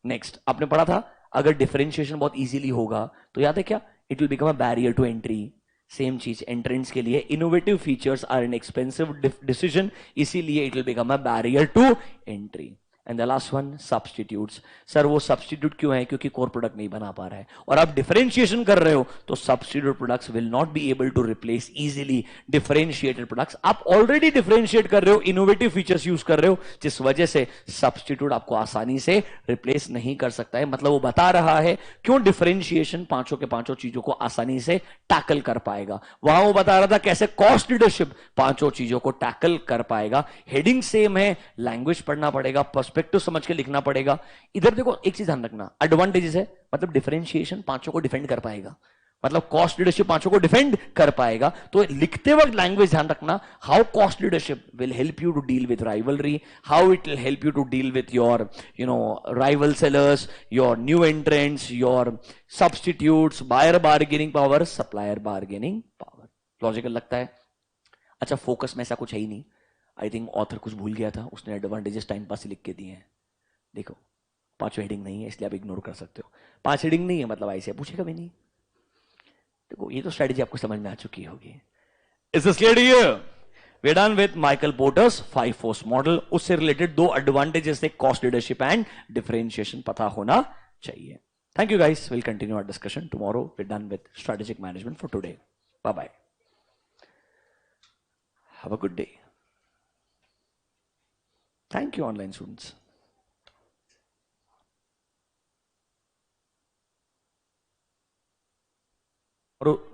S1: Next, आपने पढ़ा था अगर डिफरेंशिएशन बहुत इजीली होगा तो याद है क्या, it will become a barrier to entry. Same चीज एंट्रेंस के लिए, innovative features are an expensive decision, इसीलिए it will become a barrier to entry. And the last one, substitutes. Sir वो सब्स्टिट्यूट क्यों है, क्योंकि कोर प्रोडक्ट नहीं बना पा रहा है, और आप डिफरेंशिएशन कर रहे हो तो substitute products will not be able to replace easily differentiated products. आप ऑलरेडी डिफरेंशिएट कर रहे हो, इनोवेटिव फीचर्स यूज कर रहे हो, जिस वजह से सब्स्टिट्यूट आपको आसानी से रिप्लेस नहीं कर सकता है। मतलब वो बता रहा है क्यों डिफरेंशिएशन पांचों के पांचों चीजों को आसानी से टैकल कर पाएगा। वहां वो बता रहा था कैसे कॉस्ट लीडरशिप पांचों चीजों को टैकल कर पाएगा। हेडिंग सेम है, लैंग्वेज पढ़ना पड़ेगा, पर्सपेक्टिव समझ के लिखना पड़ेगा। इधर देखो एक चीज ध्यान रखना, एडवांटेजेस है, मतलब डिफरेंशिएशन पांचों को डिफेंड कर पाएगा, मतलब कॉस्ट लीडरशिप पांचों को डिफेंड कर पाएगा। तो लिखते वक्त लैंग्वेज ध्यान रखना, how cost leadership will help you to deal with rivalry, how it will help you to deal with your rival sellers, your new entrants, your substitutes, buyer bargaining power, supplier bargaining power. Logical लगता है? अच्छा, focus में ऐसा कुछ है ही नहीं। I think author कुछ भूल गया था, उसने एडवांटेजेस टाइम पास लिख के दिए हैं। देखो 5 हेडिंग नहीं है, इसलिए आप इग्नोर कर सकते हो। 5 हेडिंग नहीं है मतलब ऐसे पूछेगा भी नहीं। देखो ये तो स्ट्रेटजी आपको समझ में आ चुकी होगी। Is this clear to you? We done with Michael Porter's 5 force model. उससे रिलेटेड 2 एडवांटेजेस थे, कॉस्ट लीडरशिप एंड डिफरेंशिएशन, पता होना चाहिए। Thank you guys, will continue our discussion tomorrow. We done with strategic management for today. Bye bye, have a good day. Thank you, online students.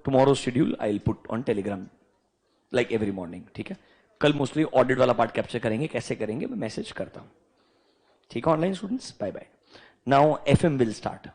S1: Tomorrow's schedule I'll put on Telegram like every morning. ठीक है? कल mostly audit वाला part capture करेंगे, कैसे करेंगे मैं message करता हूं। ठीक है online students, bye bye. Now FM will start.